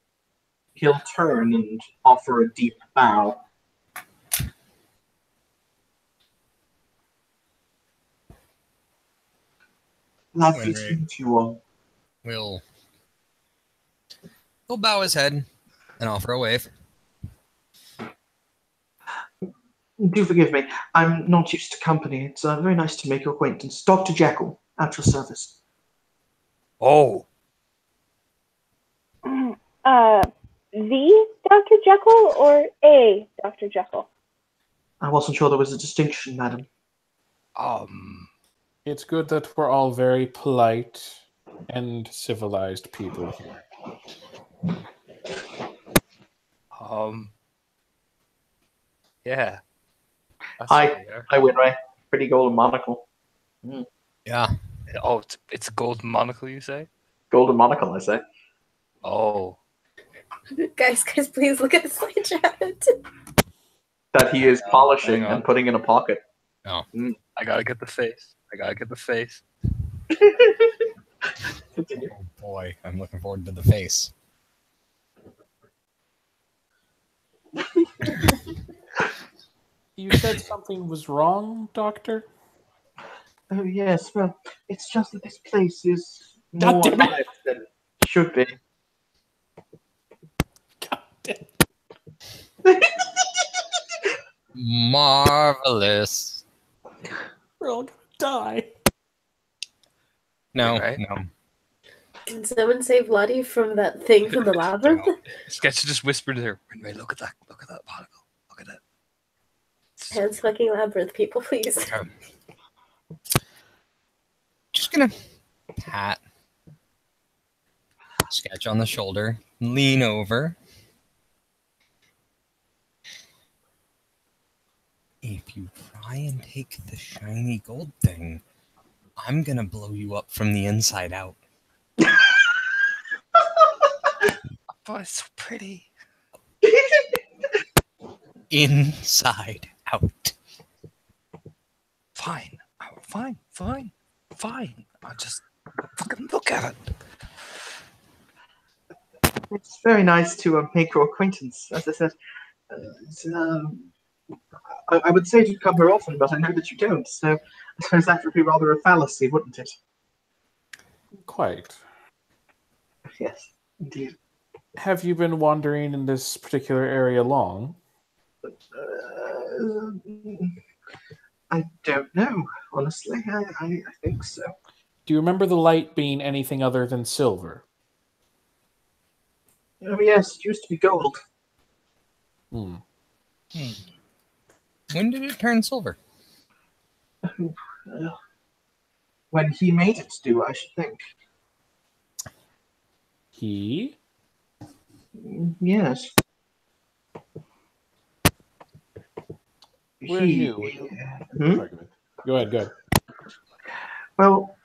He'll turn and offer a deep bow. Lovely Wait. to meet you all. He'll bow his head and offer a wave. Do forgive me. I'm not used to company. It's very nice to make your acquaintance. Dr. Jekyll, at your service. Oh, The Dr. Jekyll or a Dr. Jekyll? I wasn't sure there was a distinction, madam. It's good that we're all very polite and civilized people here. yeah. That's Hi. fair. Hi, Winray. Pretty golden monocle. Yeah. Oh, it's a golden monocle, you say? Golden monocle, I say. Oh, Guys, please look at the slide chat. That he is Hang on, polishing hang on. and putting in a pocket. Oh. I gotta get the face. I gotta get the face. Continue. Oh boy, I'm looking forward to the face. You said something was wrong, Doctor? Oh, yes. Well, it's just that this place is God more damn it. alive than it should be. God damn. Marvelous. We're all gonna die. No, Right. no. Can someone save Lottie from that thing from the labyrinth? Sketch just whispered to her, "Wait, look at that monocle. Look at that." Hands fucking labyrinth, people, please. Just gonna pat Sketch on the shoulder, lean over. If you try and take the shiny gold thing, I'm gonna blow you up from the inside out. Oh, it's so pretty. Inside out. Fine. I'll just fucking look at it. It's very nice to make your acquaintance. As I said, I would say to come here often, but I know that you don't. So I suppose that would be rather a fallacy, wouldn't it? Quite. Yes, indeed. Have you been wandering in this particular area long? I don't know, honestly. I think so. Do you remember the light being anything other than silver? Oh, yes, it used to be gold. Hmm. When did it turn silver? When he made it do, I should think. He? Yes. We're new. Hmm? Go ahead. Well,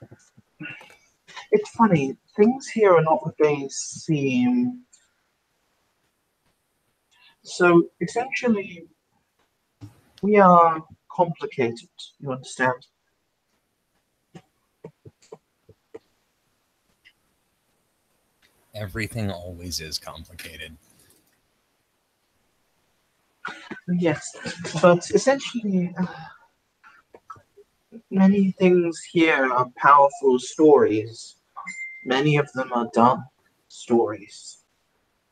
it's funny. Things here are not what they seem. So essentially, we are complicated. You understand? Everything always is complicated. Yes, but essentially, many things here are powerful stories. Many of them are dumb stories.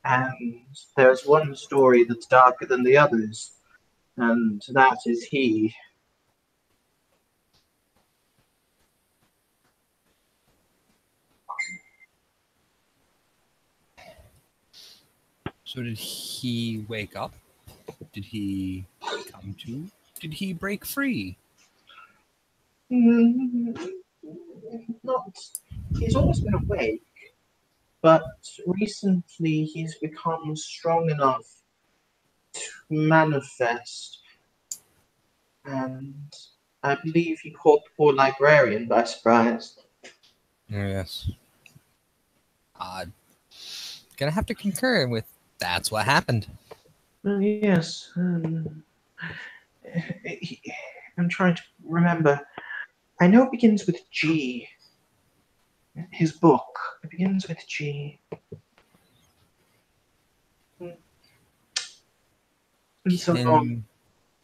And there's one story that's darker than the others, and that is he. So did he wake up? Did he come to? Did he break free? Not. He's always been awake, but recently he's become strong enough to manifest, and I believe he caught the poor librarian by surprise. Oh, yes. Gonna have to concur with that's what happened. Well, yes. I'm trying to remember. I know it begins with G. His book. It begins with G. It's so long.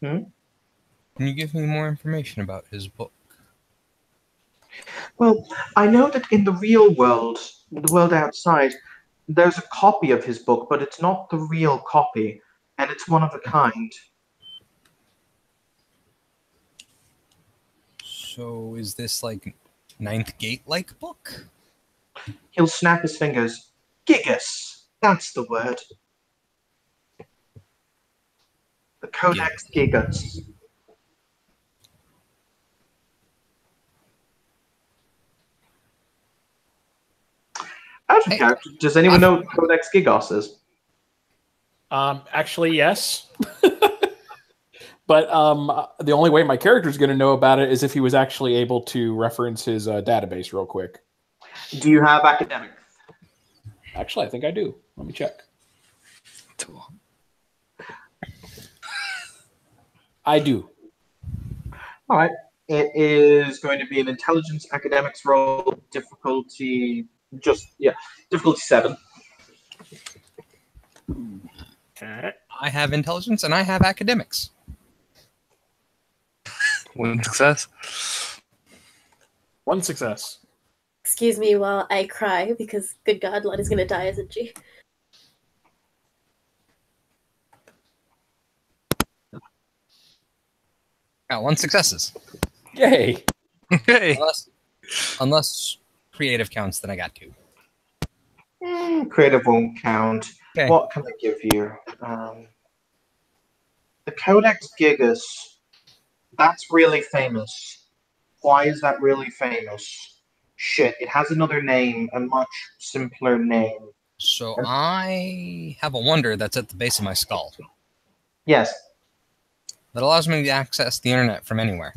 Can you give me more information about his book? Well, I know that in the real world, the world outside, there's a copy of his book, but it's not the real copy, and it's one of a kind. So is this like Ninth Gate-like book? He'll snap his fingers. Gigas! That's the word. The Codex Gigas. Out of character, does anyone know what Codex Gigas is? Actually, yes. But the only way my character is going to know about it is if he was actually able to reference his database real quick. Do you have academic? Actually, I think I do. Let me check. I do. All right. It is going to be an intelligence academics roll, difficulty difficulty 7. I have intelligence and I have academics. One success. One success. Excuse me while I cry because, good God, Lottie's gonna die, isn't she? Got 1 successes. Yay! Hey. Unless creative counts, then I got 2. Creative won't count. Okay. What can I give you? The Codex Gigas. That's really famous. Why is that really famous? Shit, it has another name, a much simpler name. So I have a wonder that's at the base of my skull Yes. that allows me to access the internet from anywhere.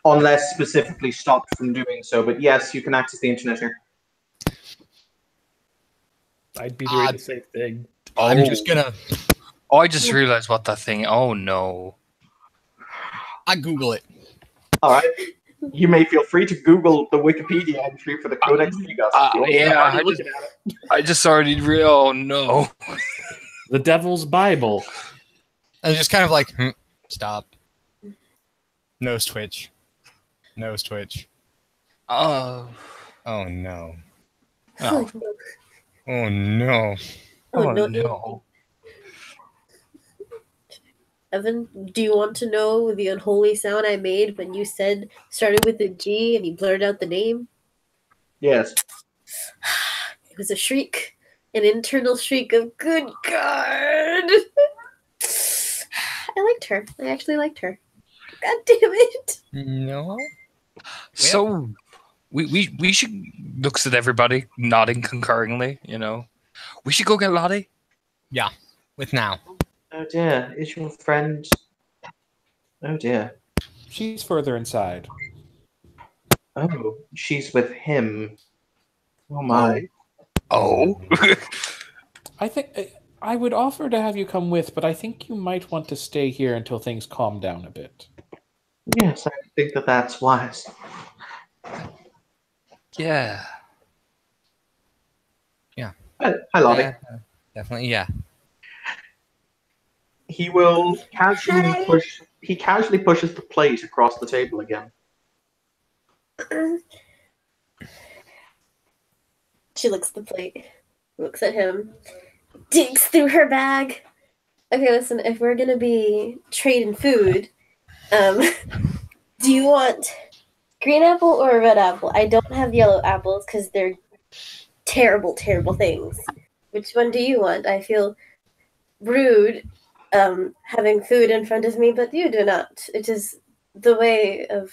Unless specifically stopped from doing so, but yes, you can access the internet here. I'd be doing the same thing. I'm just gonna. Oh, I just realized what that thing. Oh no. I Google it. All right. You may feel free to Google the Wikipedia entry for the Codex Gigas. Yeah, I just already. Oh no. The Devil's Bible. And just kind of like, stop. Nose twitch. Nose twitch. Oh. Oh no. Oh, Oh no. oh no. no. Evan, do you want to know the unholy sound I made when you said started with a G and you blurred out the name? Yes. It was a shriek, an internal shriek of "Good God!" I liked her. I actually liked her. God damn it! No. So we should looks at everybody nodding concurringly. You know, we should go get Lottie. Yeah. With now. Oh dear, is your friend? Oh dear. She's further inside. Oh, she's with him. Oh my. Oh. I think I would offer to have you come with, but I think you might want to stay here until things calm down a bit. Yes, I think that that's wise. Yeah. Hi, Lottie. Definitely, yeah. He will casually Hi. push. He casually pushes the plate across the table again. She looks at the plate, looks at him, digs through her bag. Okay, listen, if we're gonna be trading food, do you want green apple or a red apple? I don't have yellow apples because they're terrible, terrible things. Which one do you want? I feel rude having food in front of me, but you do not. It is the way of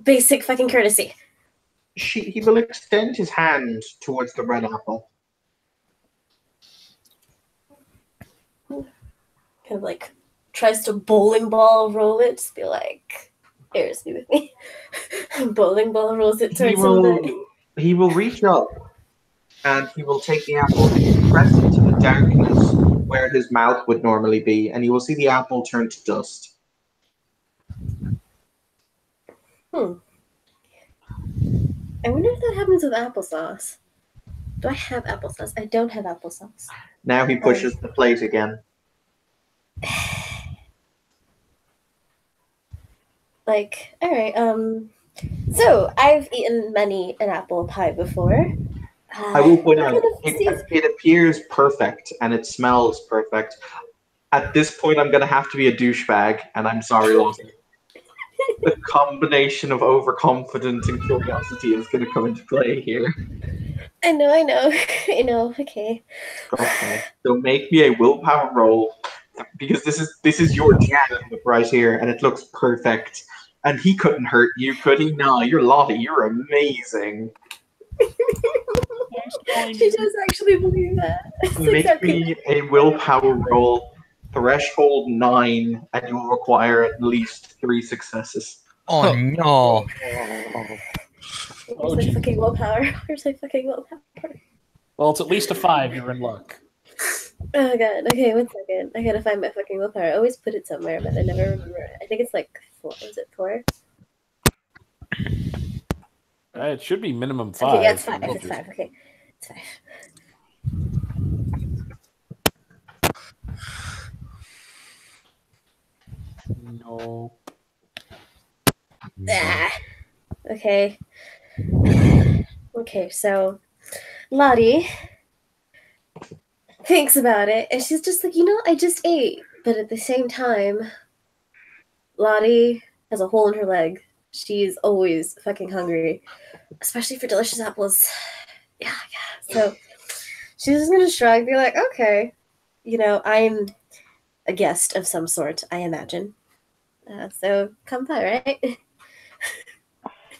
basic fucking courtesy. He will extend his hand towards the red apple. Kind of like tries to bowling ball roll it, just be like, here's me with me. Bowling ball rolls it He towards him. But he will reach up and he will take the apple and he will press into the darkness where his mouth would normally be, and you will see the apple turn to dust. I wonder if that happens with applesauce. Do I have applesauce? I don't have applesauce. Now he pushes the plate again. Like, alright, so I've eaten many an apple pie before. I will point what out kind of season- it appears perfect and it smells perfect. At this point, I'm going to have to be a douchebag, and I'm sorry, Lottie. The combination of overconfidence and curiosity is going to come into play here. I know, I know, okay. Okay, so make me a willpower roll because this is your jam right here, and it looks perfect. And he couldn't hurt you, could he? No, you're Lottie. You're amazing. She does actually believe that. It's Make exactly me a willpower roll. Threshold 9, and you will require at least 3 successes. Oh no. Oh, Where's my gee. fucking willpower? Where's my fucking willpower? Well, it's at least a 5. You're in luck. Oh god, okay, 1 second. I gotta find my fucking willpower. I always put it somewhere, but I never remember it. I think it's like 4. Is it 4? It should be minimum 5. Okay, yeah, it's 5. We'll It's just- 5. Okay, it's 5. No. Ah, okay. Okay, so Lottie thinks about it, and she's just like, I just ate. But at the same time, Lottie has a hole in her leg. She's always fucking hungry, especially for delicious apples. Yeah. So she's just gonna shrug, be like, okay, I'm a guest of some sort, I imagine. So come by, right?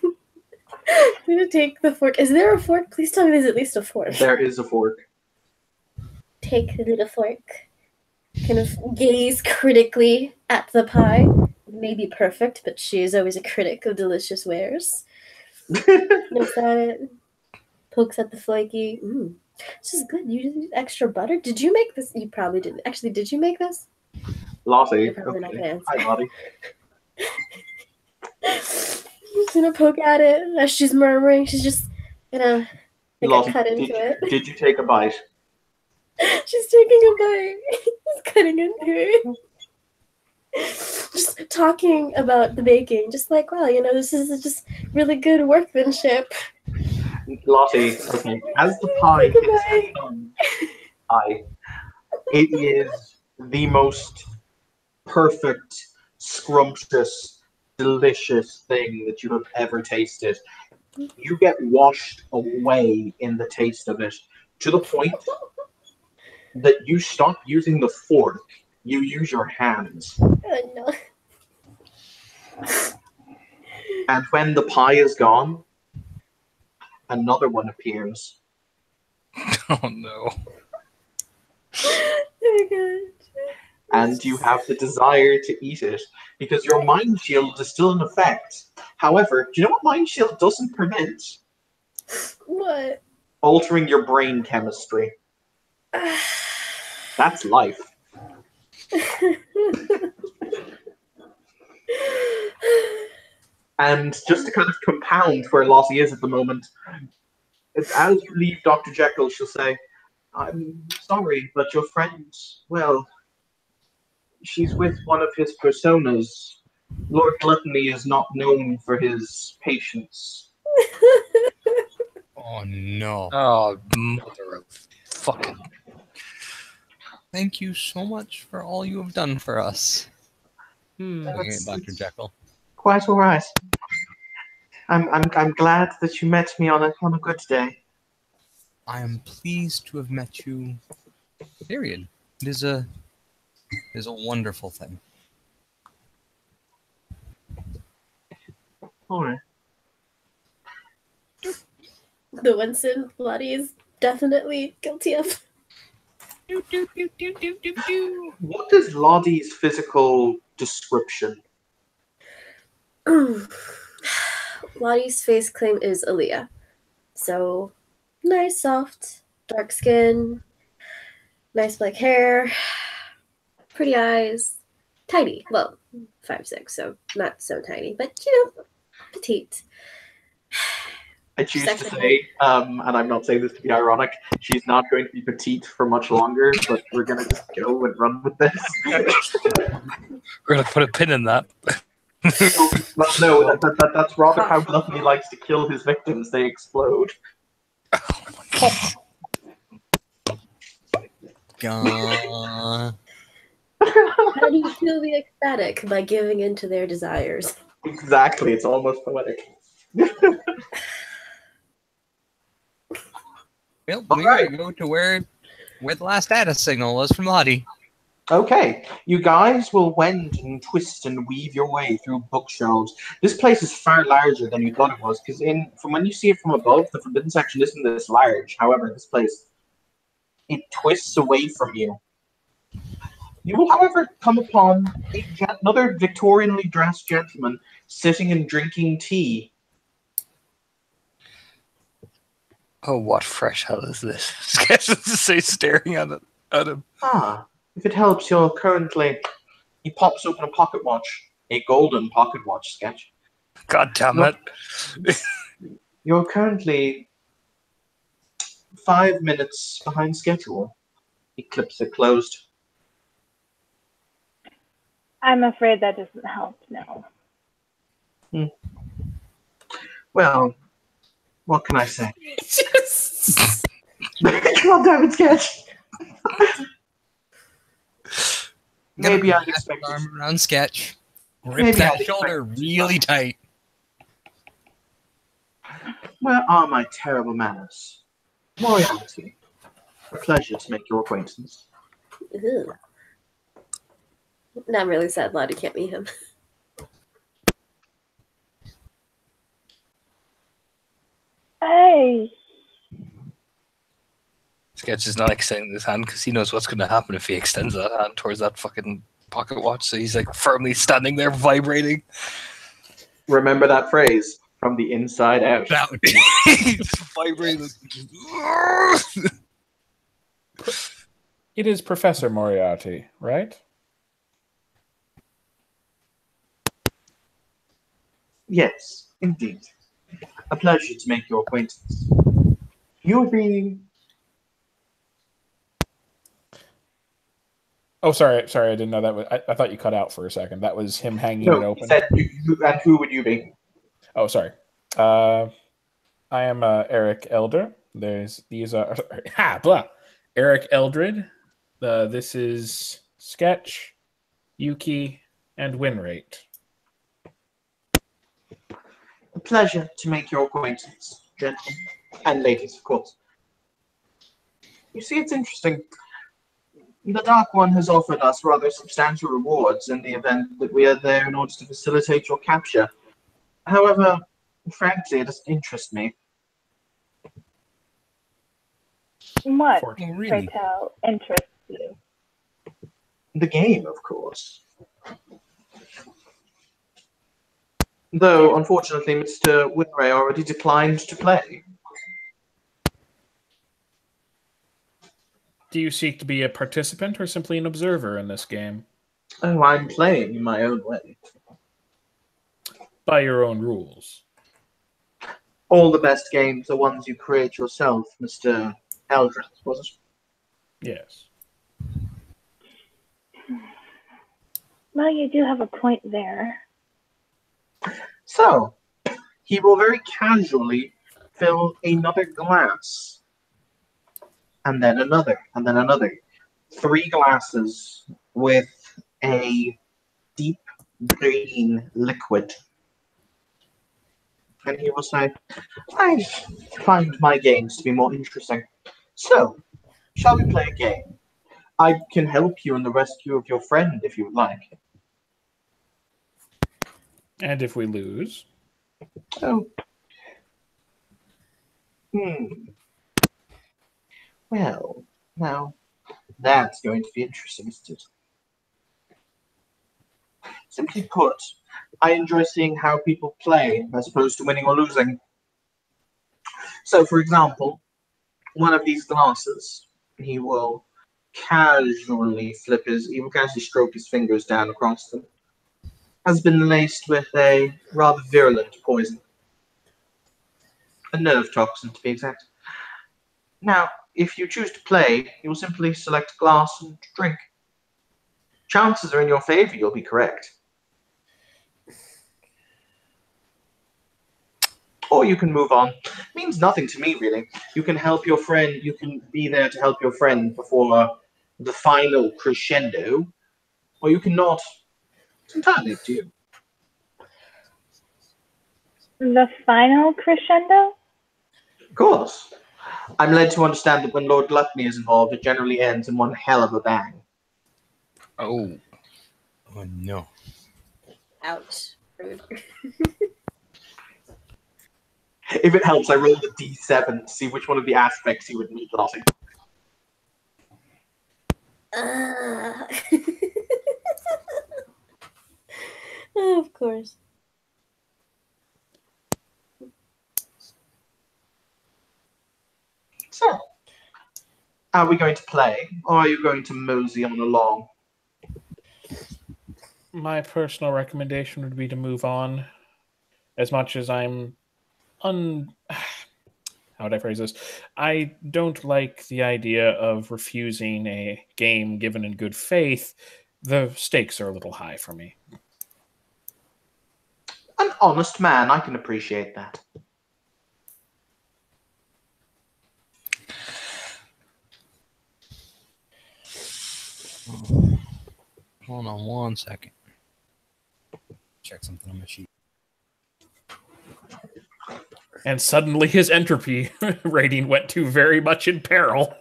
I'm gonna take the fork. Is there a fork? Please tell me there's at least a fork. There is a fork. Take the little fork. Kind of gaze critically at the pie. Maybe perfect, but she is always a critic of delicious wares. Looks at it. Pokes at the flaky. This is good. You did extra butter? Did you make this? You probably didn't. Actually, did you make this? Lottie. You're probably not Okay. gonna answer. Hi, Lottie. She's gonna poke at it as she's murmuring. She's just gonna Lottie, cut into it. did you take a bite? She's taking a bite. She's cutting into it. Just talking about the baking. Just like, wow, this is just really good workmanship. Lottie, okay. As the pie Take a hits bite. the pie, it is the most perfect, scrumptious, delicious thing that you have ever tasted. You get washed away in the taste of it to the point that you stop using the fork, you use your hands. Oh, no. And when the pie is gone, another one appears. Oh no. Oh my god. And you have the desire to eat it because your mind shield is still in effect. However, do you know what Mind Shield doesn't permit? What? Altering your brain chemistry. That's life. And just to kind of compound where Lossie is at the moment, as you leave Dr. Jekyll, she'll say, I'm sorry, but your friend, well, she's with one of his personas. Lord Gluttony is not known for his patience. Oh no. Oh, mother of fucking. Thank you so much for all you have done for us. Looking at Dr. It's Jekyll. quite all right. I'm glad that you met me on a good day. I am pleased to have met you. Period. It is a wonderful thing. All right. The one sin Lottie is definitely guilty of. What is Lottie's physical description? Lottie's face claim is Aaliyah. So, nice, soft, dark skin, nice black hair, pretty eyes, tiny. Well, 5'6", so not so tiny, but petite. I choose to Second. say, and I'm not saying this to be ironic, she's not going to be petite for much longer, but we're going to just go and run with this. We're gonna put a pin in that. Well, no, that's rather how Gluttony likes to kill his victims. They explode. Gah. How do you kill the ecstatic? By giving in to their desires. Exactly, it's almost poetic. Well, All we right. gotta go to where the last data signal was from Lottie. Okay, you guys will wend and twist and weave your way through bookshelves. This place is far larger than you thought it was, because from when you see it from above, the forbidden section isn't this large. However, this place, it twists away from you. You will, however, come upon another Victorianly dressed gentleman sitting and drinking tea. Oh, what fresh hell is this? Sketch is to say, staring at him. Ah, if it helps, you're currently... He pops open a pocket watch, a golden pocket watch, Sketch. God damn No. it! You're currently 5 minutes behind schedule. He clips it closed. I'm afraid that doesn't help, no. Well, what can I say? Come on, David, Sketch. Maybe I'd expect arm around Sketch. Grip Maybe that I'd shoulder expect- really tight. Where are my terrible manners? Moriarty. A pleasure to make your acquaintance. Ew. Now I'm really sad Lottie can't meet him. Hey, Sketch is not extending his hand because he knows what's going to happen if he extends that hand towards that fucking pocket watch. So he's like firmly standing there, vibrating. Remember that phrase, from the inside out. That would be He's vibrating. It is Professor Moriarty, right? Yes, indeed. A pleasure to make your acquaintance. You'll be... Oh, sorry, I didn't know that was. I thought you cut out for a second. That was him hanging it No, he open. said, and who would you be? Oh, sorry. I am Eric Elder. These are Eric Eldred. This is Sketch, Yuki, and Winrate. A pleasure to make your acquaintance, gentlemen. And ladies, of course. You see, it's interesting. The Dark One has offered us rather substantial rewards in the event that we are there in order to facilitate your capture. However, frankly, it doesn't interest me. what, Oh, pray really? tell, interests you? The game, of course. Though, unfortunately, Mr. Winray already declined to play. Do you seek to be a participant or simply an observer in this game? Oh, I'm playing in my own way. By your own rules. All the best games are ones you create yourself, Mr. Eldred, was it? Yes. Well, you do have a point there. So, he will very casually fill another glass, and then another, and then another. 3 glasses with a deep green liquid. And he will say, I find my games to be more interesting. So, shall we play a game? I can help you in the rescue of your friend if you would like. And if we lose? Oh. Well, now, that's going to be interesting, isn't it? Simply put, I enjoy seeing how people play as opposed to winning or losing. So, for example, one of these glasses, he will casually stroke his fingers down across them, has been laced with a rather virulent poison. A nerve toxin, to be exact. Now, if you choose to play, you will simply select a glass and drink. Chances are in your favor you'll be correct. Or you can move on. It means nothing to me, really. You can help your friend, you can be there to help your friend before the final crescendo, or you can not. It's entirely up to you. The final crescendo? Of course. I'm led to understand that when Lord Gluttony is involved, it generally ends in one hell of a bang. Oh. Oh, no. Ouch. Rude. If it helps, I rolled a d7 to see which one of the aspects he would meet Lottie. Oh, of course. So, are we going to play, or are you going to mosey on along? My personal recommendation would be to move on. As much as I'm how would I phrase this? I don't like the idea of refusing a game given in good faith. The stakes are a little high for me. An honest man, I can appreciate that. Hold on one second. Check something on my sheet. And suddenly his entropy rating went to very much in peril.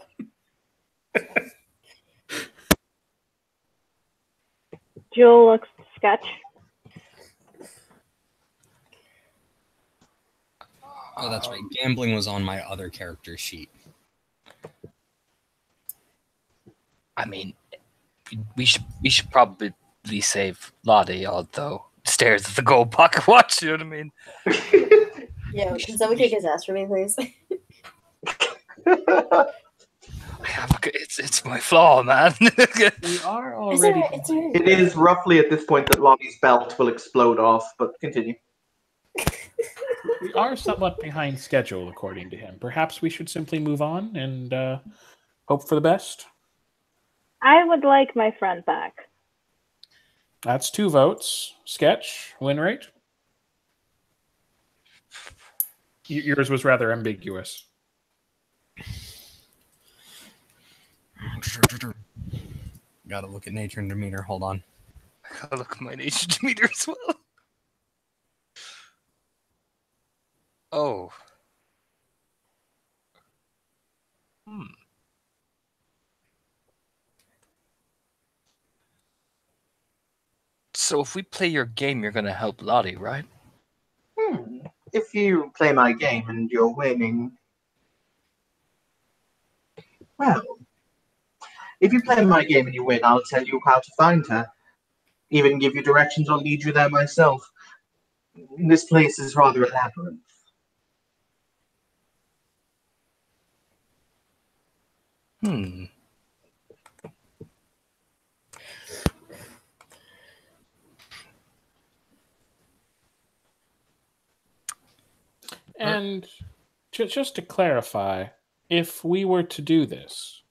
Jewel looks sketch. Oh, that's right. Gambling was on my other character sheet. I mean, we should probably save Lottie, although stares at the gold pocket watch. You know what I mean? Yo, can someone kick his ass for me, please? It's my flaw, man. We are It's already. alright, it's alright. It is roughly at this point that Lottie's belt will explode off, but continue. We are somewhat behind schedule, according to him. Perhaps we should simply move on and hope for the best. I would like my friend back. That's 2 votes. Sketch, win rate. Yours was rather ambiguous. Gotta look at nature and demeanor. Hold on. I gotta look at my nature demeanor as well. Oh. So if we play your game, you're gonna help Lottie, right? If you play my game and you're winning, well, if you play my game and you win, I'll tell you how to find her. Even give you directions or lead you there myself. This place is rather a labyrinth. Hmm. And just to clarify, if we were to do this,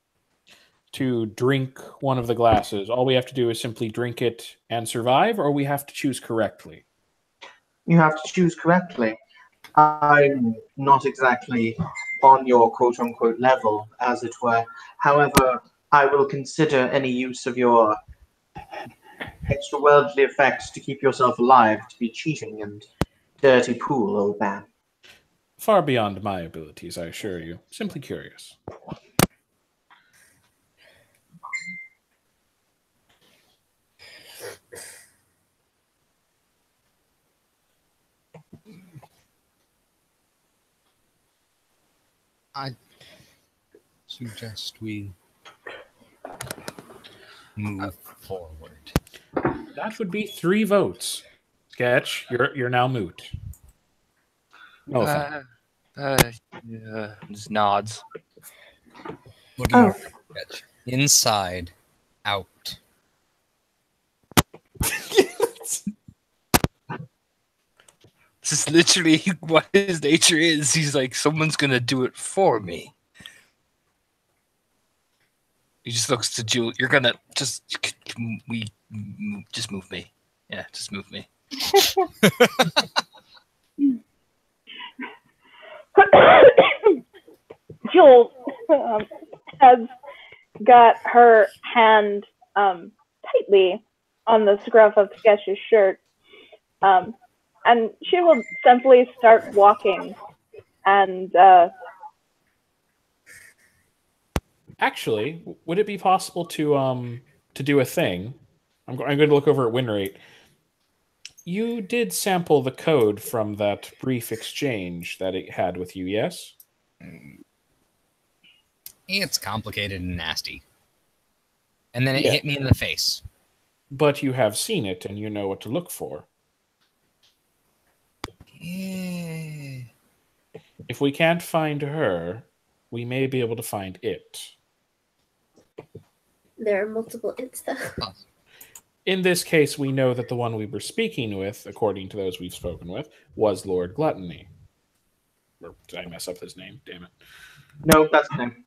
to drink one of the glasses, all we have to do is simply drink it and survive, or we have to choose correctly? You have to choose correctly. I'm not exactly on your quote-unquote level, as it were. However, I will consider any use of your extra-worldly effects to keep yourself alive to be cheating and dirty pool, old man. Far beyond my abilities, I assure you. Simply curious. I suggest we move forward. That would be 3 votes. Sketch, you're now moot. No offense. Yeah, just nods. Looking over at sketch. Inside, out. This is literally what his nature is. He's like, someone's gonna do it for me. He just looks to Jewel. You're gonna just just move me. Yeah, just move me. Jules has got her hand tightly on the scruff of Sketch's shirt, and she will simply start walking. And Actually, would it be possible to do a thing? I'm going to look over at win rate. You did sample the code from that brief exchange that it had with you, yes? It's complicated and nasty. And then it Yeah. hit me in the face. But you have seen it and you know what to look for. Yeah. If we can't find her, we may be able to find it. There are multiple its though. In this case, we know that the one we were speaking with, according to those we've spoken with, was Lord Gluttony. Or did I mess up his name? Damn it. No, that's the name.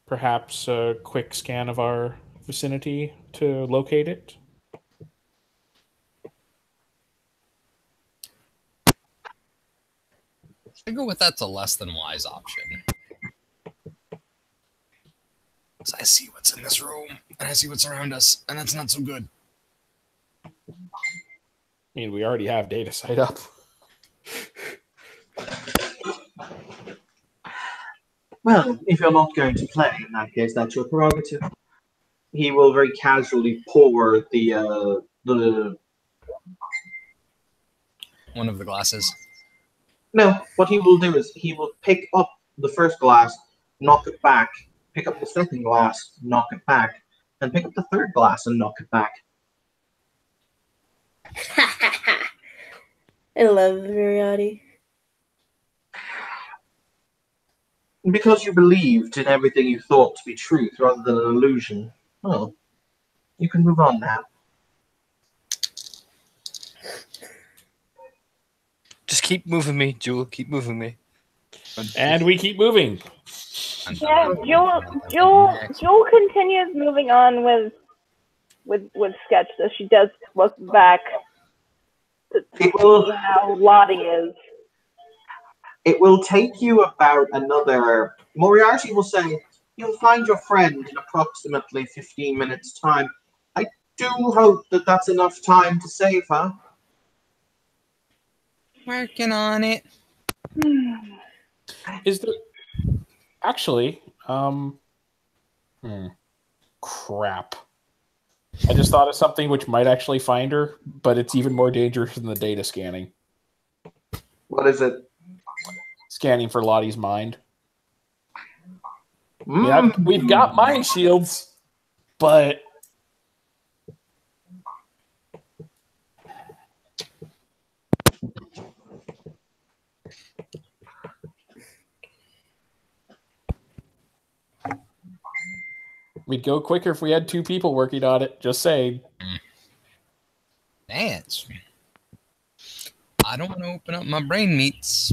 Perhaps a quick scan of our vicinity to locate it? I go with that's a less than wise option. So I see what's in this room, and I see what's around us, and that's not so good. I mean, we already have data site up. Well, if you're not going to play, in that case, that's your prerogative. He will very casually pour the One of the glasses. No, what he will do is he will pick up the first glass, knock it back, pick up the second glass, knock it back, and pick up the third glass and knock it back. I love Miriati. Because you believed in everything you thought to be truth rather than an illusion, well, you can move on now. Just keep moving me, Jewel. Keep moving me. And we keep moving. yeah, Jewel continues moving on with Sketch, so she does look back to It will, see how Lottie is. it will take you about another... Moriarty will say, you'll find your friend in approximately 15 minutes' time. I do hope that that's enough time to save her. Working on it. Is there actually crap. I just thought of something which might actually find her, but it's even more dangerous than the data scanning. What is it? Scanning for Lottie's mind. Mm. Yeah, we've got mind shields, but We'd go quicker if we had 2 people working on it. Just saying. Dance. I don't want to open up my brain meats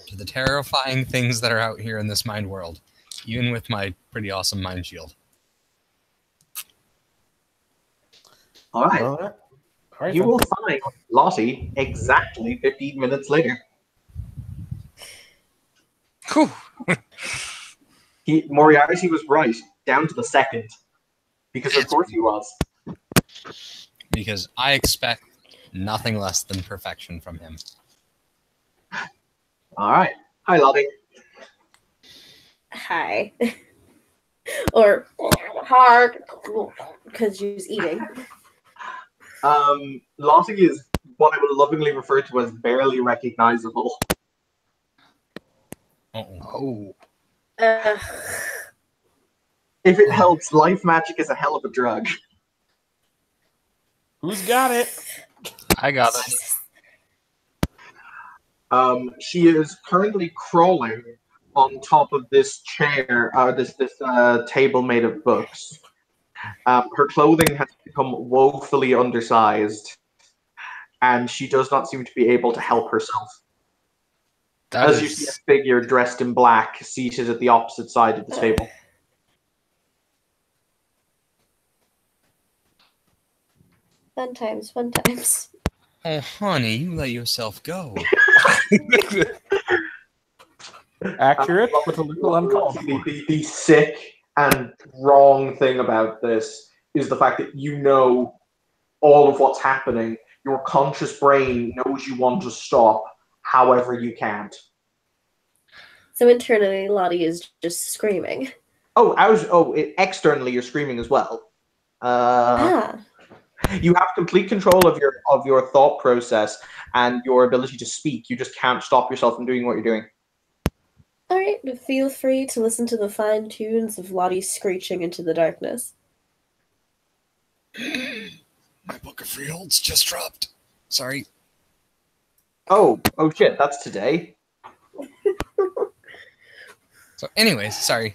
to the terrifying things that are out here in this mind world, even with my pretty awesome mind shield. All right. All right. You will find Lottie exactly 15 minutes later. Whew. Moriarty was right, down to the second. Because of course he was. Because I expect nothing less than perfection from him. All right. Hi, Lottie. Hi. Or hard, because she's eating. Lottie is what I would lovingly refer to as barely recognizable. Uh-oh. Uh, If it helps, life magic is a hell of a drug. Who's got it? I got it. She is currently crawling on top of this chair, this table made of books. Her clothing has become woefully undersized, and she does not seem to be able to help herself. As you see a figure dressed in black seated at the opposite side of the table. Fun times, fun times. Oh, honey, you let yourself go. Accurate, but a little uncalled for. The sick and wrong thing about this is the fact that you know all of what's happening. Your conscious brain knows you want to stop, however you can't. So internally, Lottie is just screaming. Externally, you're screaming as well. Ah. You have complete control of your thought process and your ability to speak. You just can't stop yourself from doing what you're doing. All right, feel free to listen to the fine tunes of Lottie screeching into the darkness. My book of freeholds just dropped. Sorry. Oh shit, that's today. So anyways, sorry.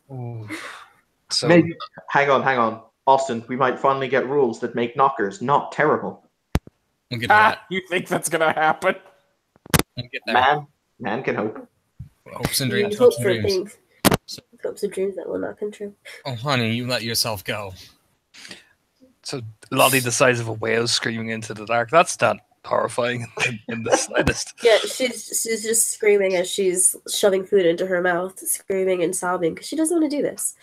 So Maybe hang on. Austin, we might finally get rules that make knockers not terrible. We'll get to that. You think that's gonna happen? We'll get there. Man can hope. Hopes and You dreams. hope Hopes and for dreams. things. Hopes and dreams that will not come true. Oh, honey, you let yourself go. So Lottie the size of a whale screaming into the dark. That's not horrifying in the slightest. Yeah, she's just screaming as she's shoving food into her mouth, screaming and sobbing because she doesn't want to do this.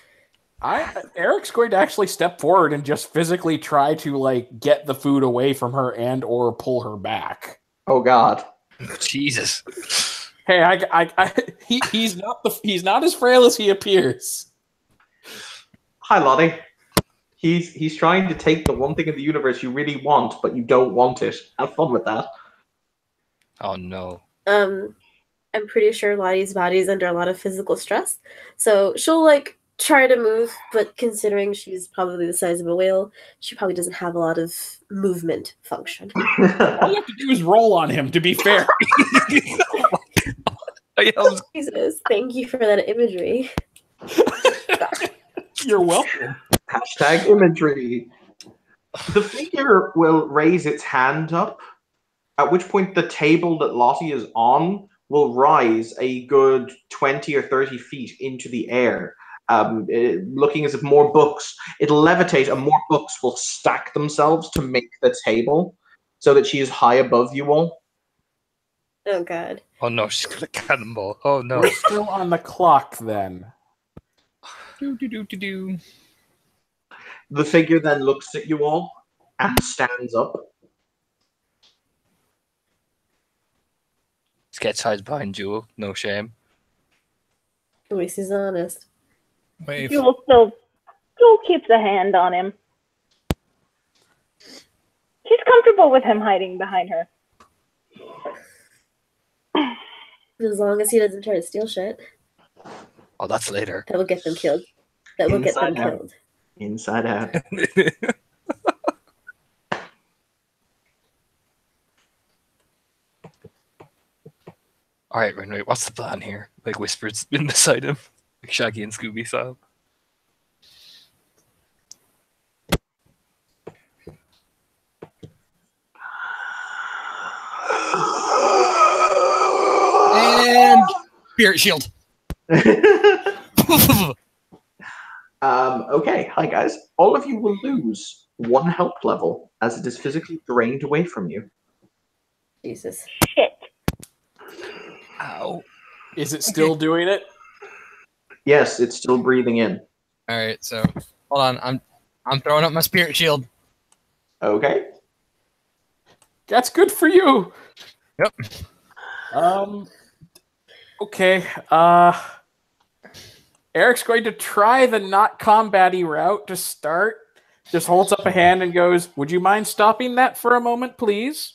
Eric's going to actually step forward and just physically try to get the food away from her and or pull her back. Oh God. Jesus. Hey, he's not as frail as he appears. Hi, Lottie. He's trying to take the one thing in the universe you really want, but you don't want it. Have fun with that. Oh no. I'm pretty sure Lottie's body is under a lot of physical stress, so she'll try to move, but considering she's probably the size of a whale, she probably doesn't have a lot of movement function. All you have to do is roll on him, to be fair. Jesus, thank you for that imagery. You're welcome. Hashtag imagery. The figure will raise its hand up, at which point the table that Lottie is on will rise a good 20 or 30 feet into the air. Looking as if more books, it'll levitate and more books will stack themselves to make the table so that she is high above you all. Oh God. Oh no, she's got a cannonball. Oh no. We're still on the clock then. Do. The figure then looks at you all and stands up. Sketch hides behind Jewel, no shame. At least he's honest. Wave. Jewel keeps a hand on him. She's comfortable with him hiding behind her. As long as he doesn't try to steal shit. Oh, that's later. That will get them killed. That will get them Inside out. killed. Inside out. Alright, Renway, what's the plan here? Whispers in beside him. Like Shaggy and Scooby style. Spirit shield. Okay, hi guys. All of you will lose 1 health level as it is physically drained away from you. Jesus. Shit. Ow. Is it still doing it? Yes, it's still breathing in. All right, so hold on. I'm throwing up my spirit shield. Okay. That's good for you. Yep. Okay. Eric's going to try the not combat-y route to start. Just holds up a hand and goes, "Would you mind stopping that for a moment, please?"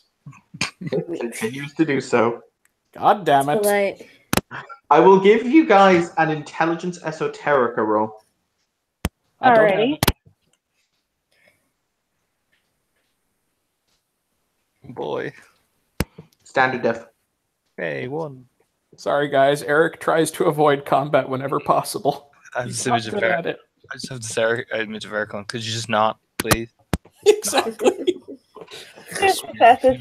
Continues to do so. God damn it. Polite. I will give you guys an intelligence esoterica roll. I don't have Alrighty. it. Boy. Standard def. Hey, one. Sorry, guys. Eric tries to avoid combat whenever possible. I have He's this not image of good Eric. at it. I just have this image of Eric on. Could you just not, please? Exactly. Two successes.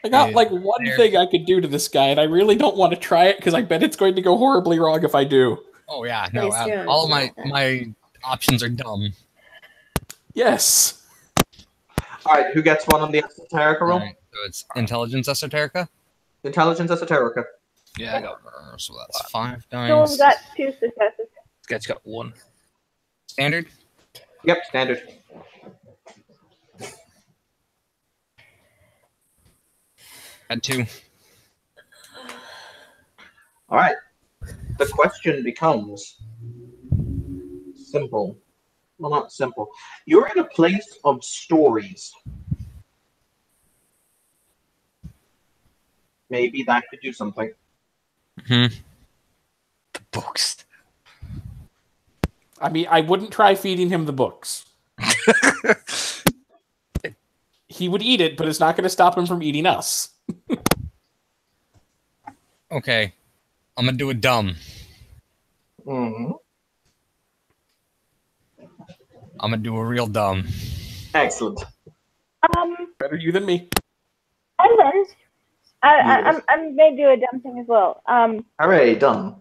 I got Dude, like one there- thing I could do to this guy, and I really don't want to try it because I bet it's going to go horribly wrong if I do. Oh yeah, no. Nice job. All of my options are dumb. Yes. All right, who gets one on the esoterica roll? Alright, so it's intelligence esoterica. Intelligence esoterica. Yeah, I got. So that's 5 Jules dice. got 2 successes. This guy's got 1. Standard. Yep, standard. Got 2. All right. The question becomes simple. Well, not simple. You're in a place of stories. Maybe that could do something. Hmm. The books. I mean, I wouldn't try feeding him the books. He would eat it, but it's not going to stop him from eating us. Okay, I'm gonna do a dumb. hmm I'm gonna do a real dumb. Excellent. Better you than me. And then Yes. I'm gonna do a dumb thing as well. Hooray, done.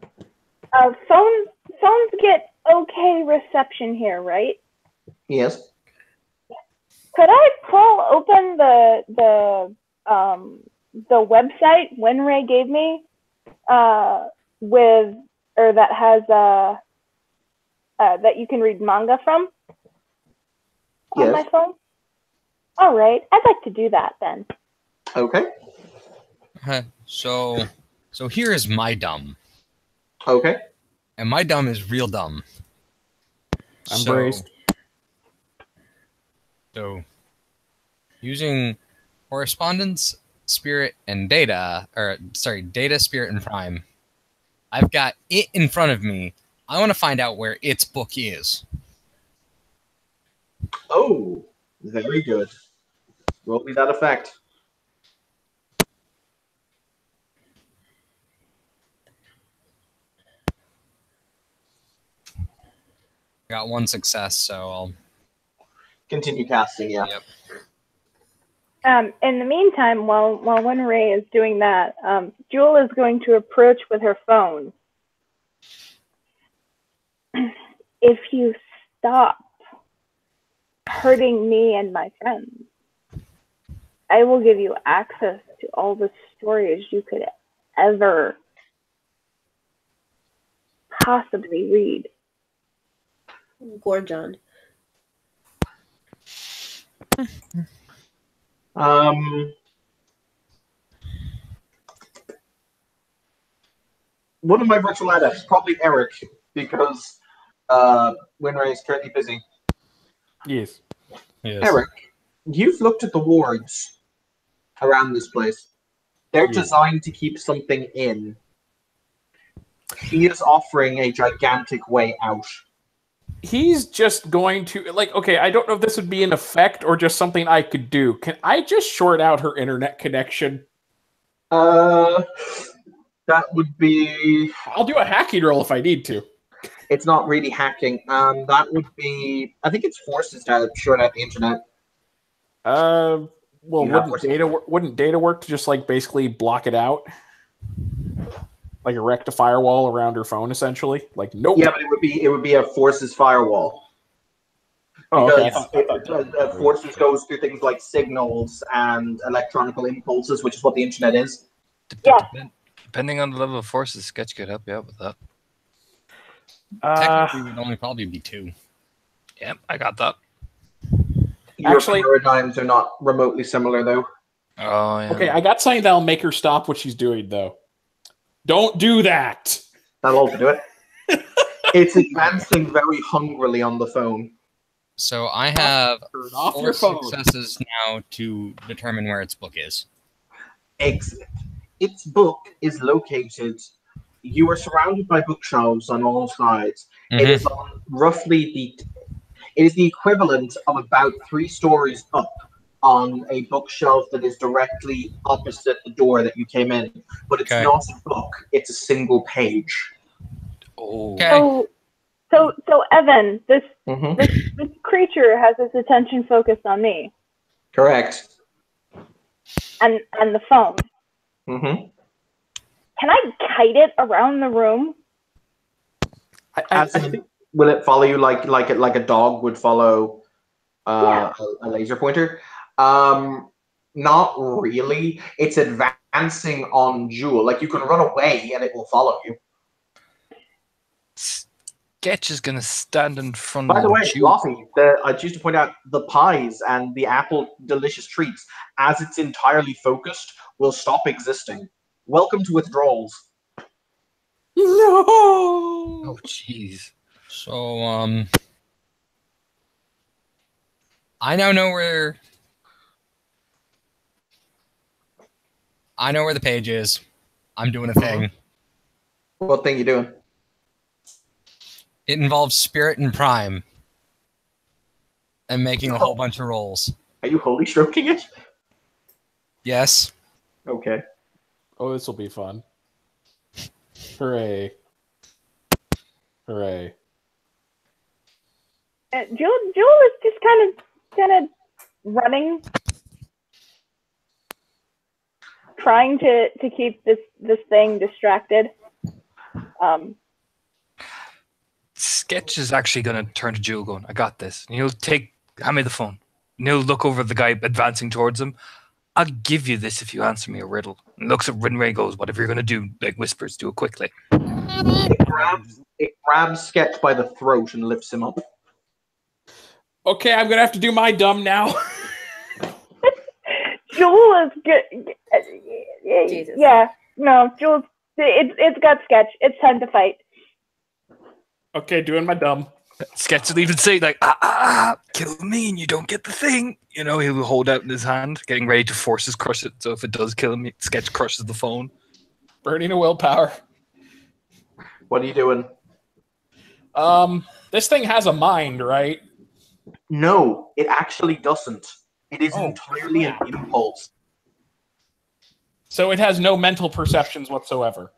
Phones get okay reception here, right? Yes. Could I pull open the website Winray gave me that has that you can read manga from on my Yes. phone? All right, I'd like to do that then. Okay. So here is my dumb, Okay. and my dumb is real dumb. I'm braced. So, using correspondence, spirit, and data, data, spirit, and prime, I've got it in front of me. I want to find out where its book is. Oh, very good. Roll me that effect. Got 1 success, so I'll. Continue casting, yeah. Yep. In the meantime, while Winray is doing that, Jewel is going to approach with her phone. If you stop hurting me and my friends, I will give you access to all the stories you could ever possibly read. Gorgon. One of my virtual adepts, probably Eric, because Winray is currently busy. Yes. Yes. Eric, you've looked at the wards around this place. They're Yeah. designed to keep something in. He is offering a gigantic way out. He's just going to, like, okay, I don't know if this would be an effect or just something I could do. Can I just short out her internet connection? That would be... I'll do a hacking roll if I need to. It's not really hacking. That would be... I think it's forces to short out the internet. Well, You have wouldn't data work to just, like, basically block it out? Like erect a firewall around her phone, essentially. Like, nope. Yeah, but it would be a forces firewall. Oh, okay. Because forces goes through things like signals and electronical impulses, which is what the internet is. Depending on the level of forces, Sketch could help you out with that. Technically, it would only probably be 2. Yep, I got that. Your Actually- paradigms are not remotely similar, though. Oh, yeah. Okay, I got something that'll make her stop what she's doing, though. Don't do that. That'll also do it. It's advancing very hungrily on the phone. So I have Turn off 4 your phone. successes now to determine where its book is. Excellent. Its book is located. You are surrounded by bookshelves on all sides. It is on it is the equivalent of about 3 stories up on a bookshelf that is directly opposite the door that you came in. But it's Okay. not a book, it's a single page. Oh. Okay. So Evan, this Mm-hmm. this creature has its attention focused on me Correct. and the phone. Mm-hmm. Can I kite it around the room? Will it follow you like a dog would follow a laser pointer? Not really. It's advancing on Jewel. Like you can run away and it will follow you. Sketch is gonna stand in front By of the way, Jewel. Floppy, I choose to point out the pies and the apple delicious treats, as it's entirely focused, will stop existing. Welcome to withdrawals. No. Oh, jeez. So, I now know where... I know where the page is. I'm doing a thing. What thing you doing? It involves Spirit and Prime. And making a whole bunch of rolls. Are you holy stroking it? Yes. Okay. Oh, this will be fun. Hooray. Hooray. Jewel is just kind of running, trying to keep this thing distracted. Sketch is actually gonna turn to Jewel, going, "I got this." And hand me the phone. And he'll look over at the guy advancing towards him. "I'll give you this if you answer me a riddle." And looks at Rinray, goes, "Whatever you're gonna do," like whispers, "do it quickly." It grabs Sketch by the throat and lifts him up. Okay, I'm gonna have to do my dumb now. Jewel is good. Jesus. Yeah, no, Jewel. It's got Sketch. It's time to fight. Okay, doing my dumb. Sketch will even say, like, kill me and you don't get the thing. You know, he'll hold out in his hand, getting ready to forces crush it. So if it does kill him, Sketch crushes the phone. Burning a willpower. What are you doing? This thing has a mind, right? No, it actually doesn't. It is Oh, entirely an crap. impulse. So it has no mental perceptions whatsoever.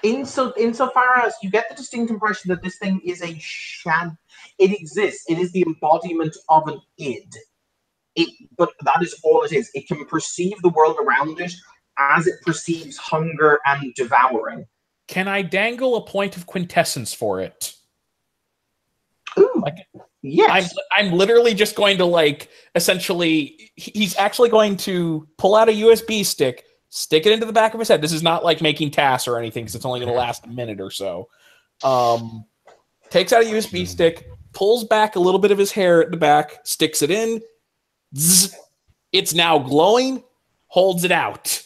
Insofar as you get the distinct impression that this thing is a shad, it exists. It is the embodiment of an id. But that is all it is. It can perceive the world around it as it perceives hunger and devouring. Can I dangle a point of quintessence for it? Ooh, Like, yes. I'm literally just going to essentially, he's actually going to pull out a USB stick, stick it into the back of his head. This is not like making TAS or anything, because it's only going to last a minute or so. Takes out a USB stick, pulls back a little bit of his hair at the back, sticks it in. Zzz, it's now glowing, holds it out.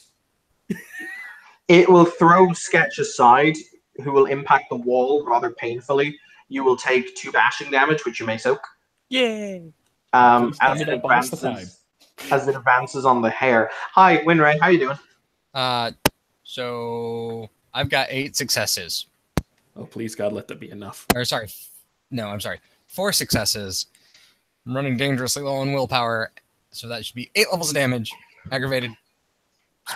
It will throw Sketch aside, who will impact the wall rather painfully. You will take 2 bashing damage, which you may soak. Yay! As Please it don't bonus the advances on the hair. Hi, Winray, how you doing? So I've got 8 successes. Oh, please, God, let that be enough. Or sorry, no, I'm sorry, 4 successes. I'm running dangerously low on willpower, so that should be 8 levels of damage. Aggravated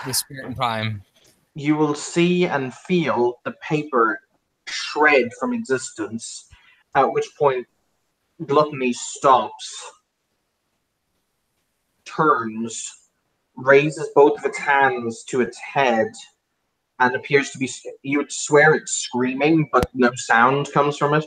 with Spirit and Prime. You will see and feel the paper shred from existence, at which point Gluttony stops, turns, raises both of its hands to its head, and appears to be, you would swear it's screaming, but no sound comes from it,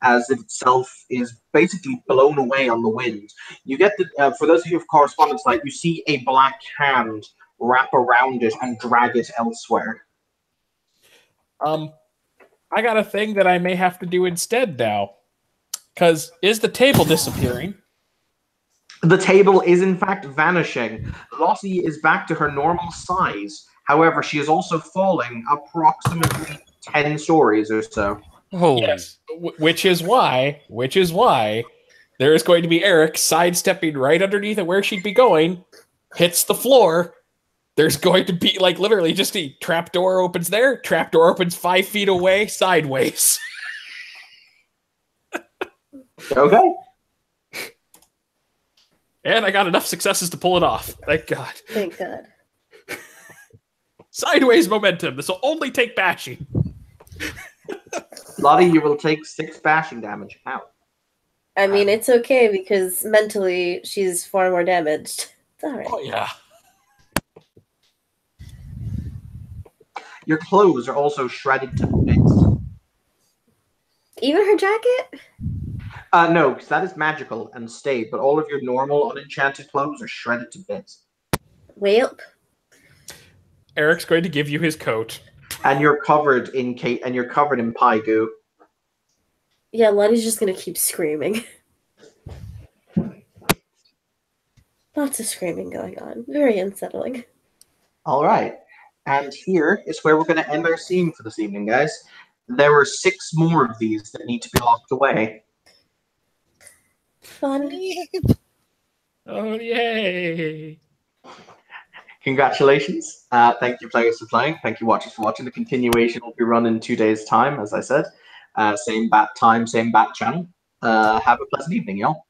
as it itself is basically blown away on the wind. You get the, for those of you with correspondence light, you see a black hand wrap around it and drag it elsewhere. I got a thing that I may have to do instead now. Because is the table disappearing? The table is in fact vanishing. Lottie is back to her normal size. However, she is also falling approximately 10 stories or so. Oh, Yes. Which is why there is going to be Eric sidestepping right underneath it where she'd be going, hits the floor. There's going to be like literally just a trapdoor opens there, trapdoor opens 5 feet away, sideways. Okay. And I got enough successes to pull it off. Thank God. Thank God. Sideways momentum. This will only take bashing. Lottie, you will take 6 bashing damage. Ow. I mean, it's okay because mentally she's far more damaged. It's alright. Oh, yeah. Your clothes are also shredded to bits. Even her jacket? No, because that is magical and stayed, but all of your normal unenchanted clothes are shredded to bits. Welp. Eric's going to give you his coat. And you're covered in pie goo. Yeah, Lottie's just gonna keep screaming. Lots of screaming going on. Very unsettling. All right. And here is where we're going to end our scene for this evening, guys. There were 6 more of these that need to be locked away. Fun. Oh, yay. Congratulations. Thank you, players, for playing. Thank you, watchers, for watching. The continuation will be run in 2 days' time, as I said. Same bat time, same bat channel. Have a pleasant evening, y'all.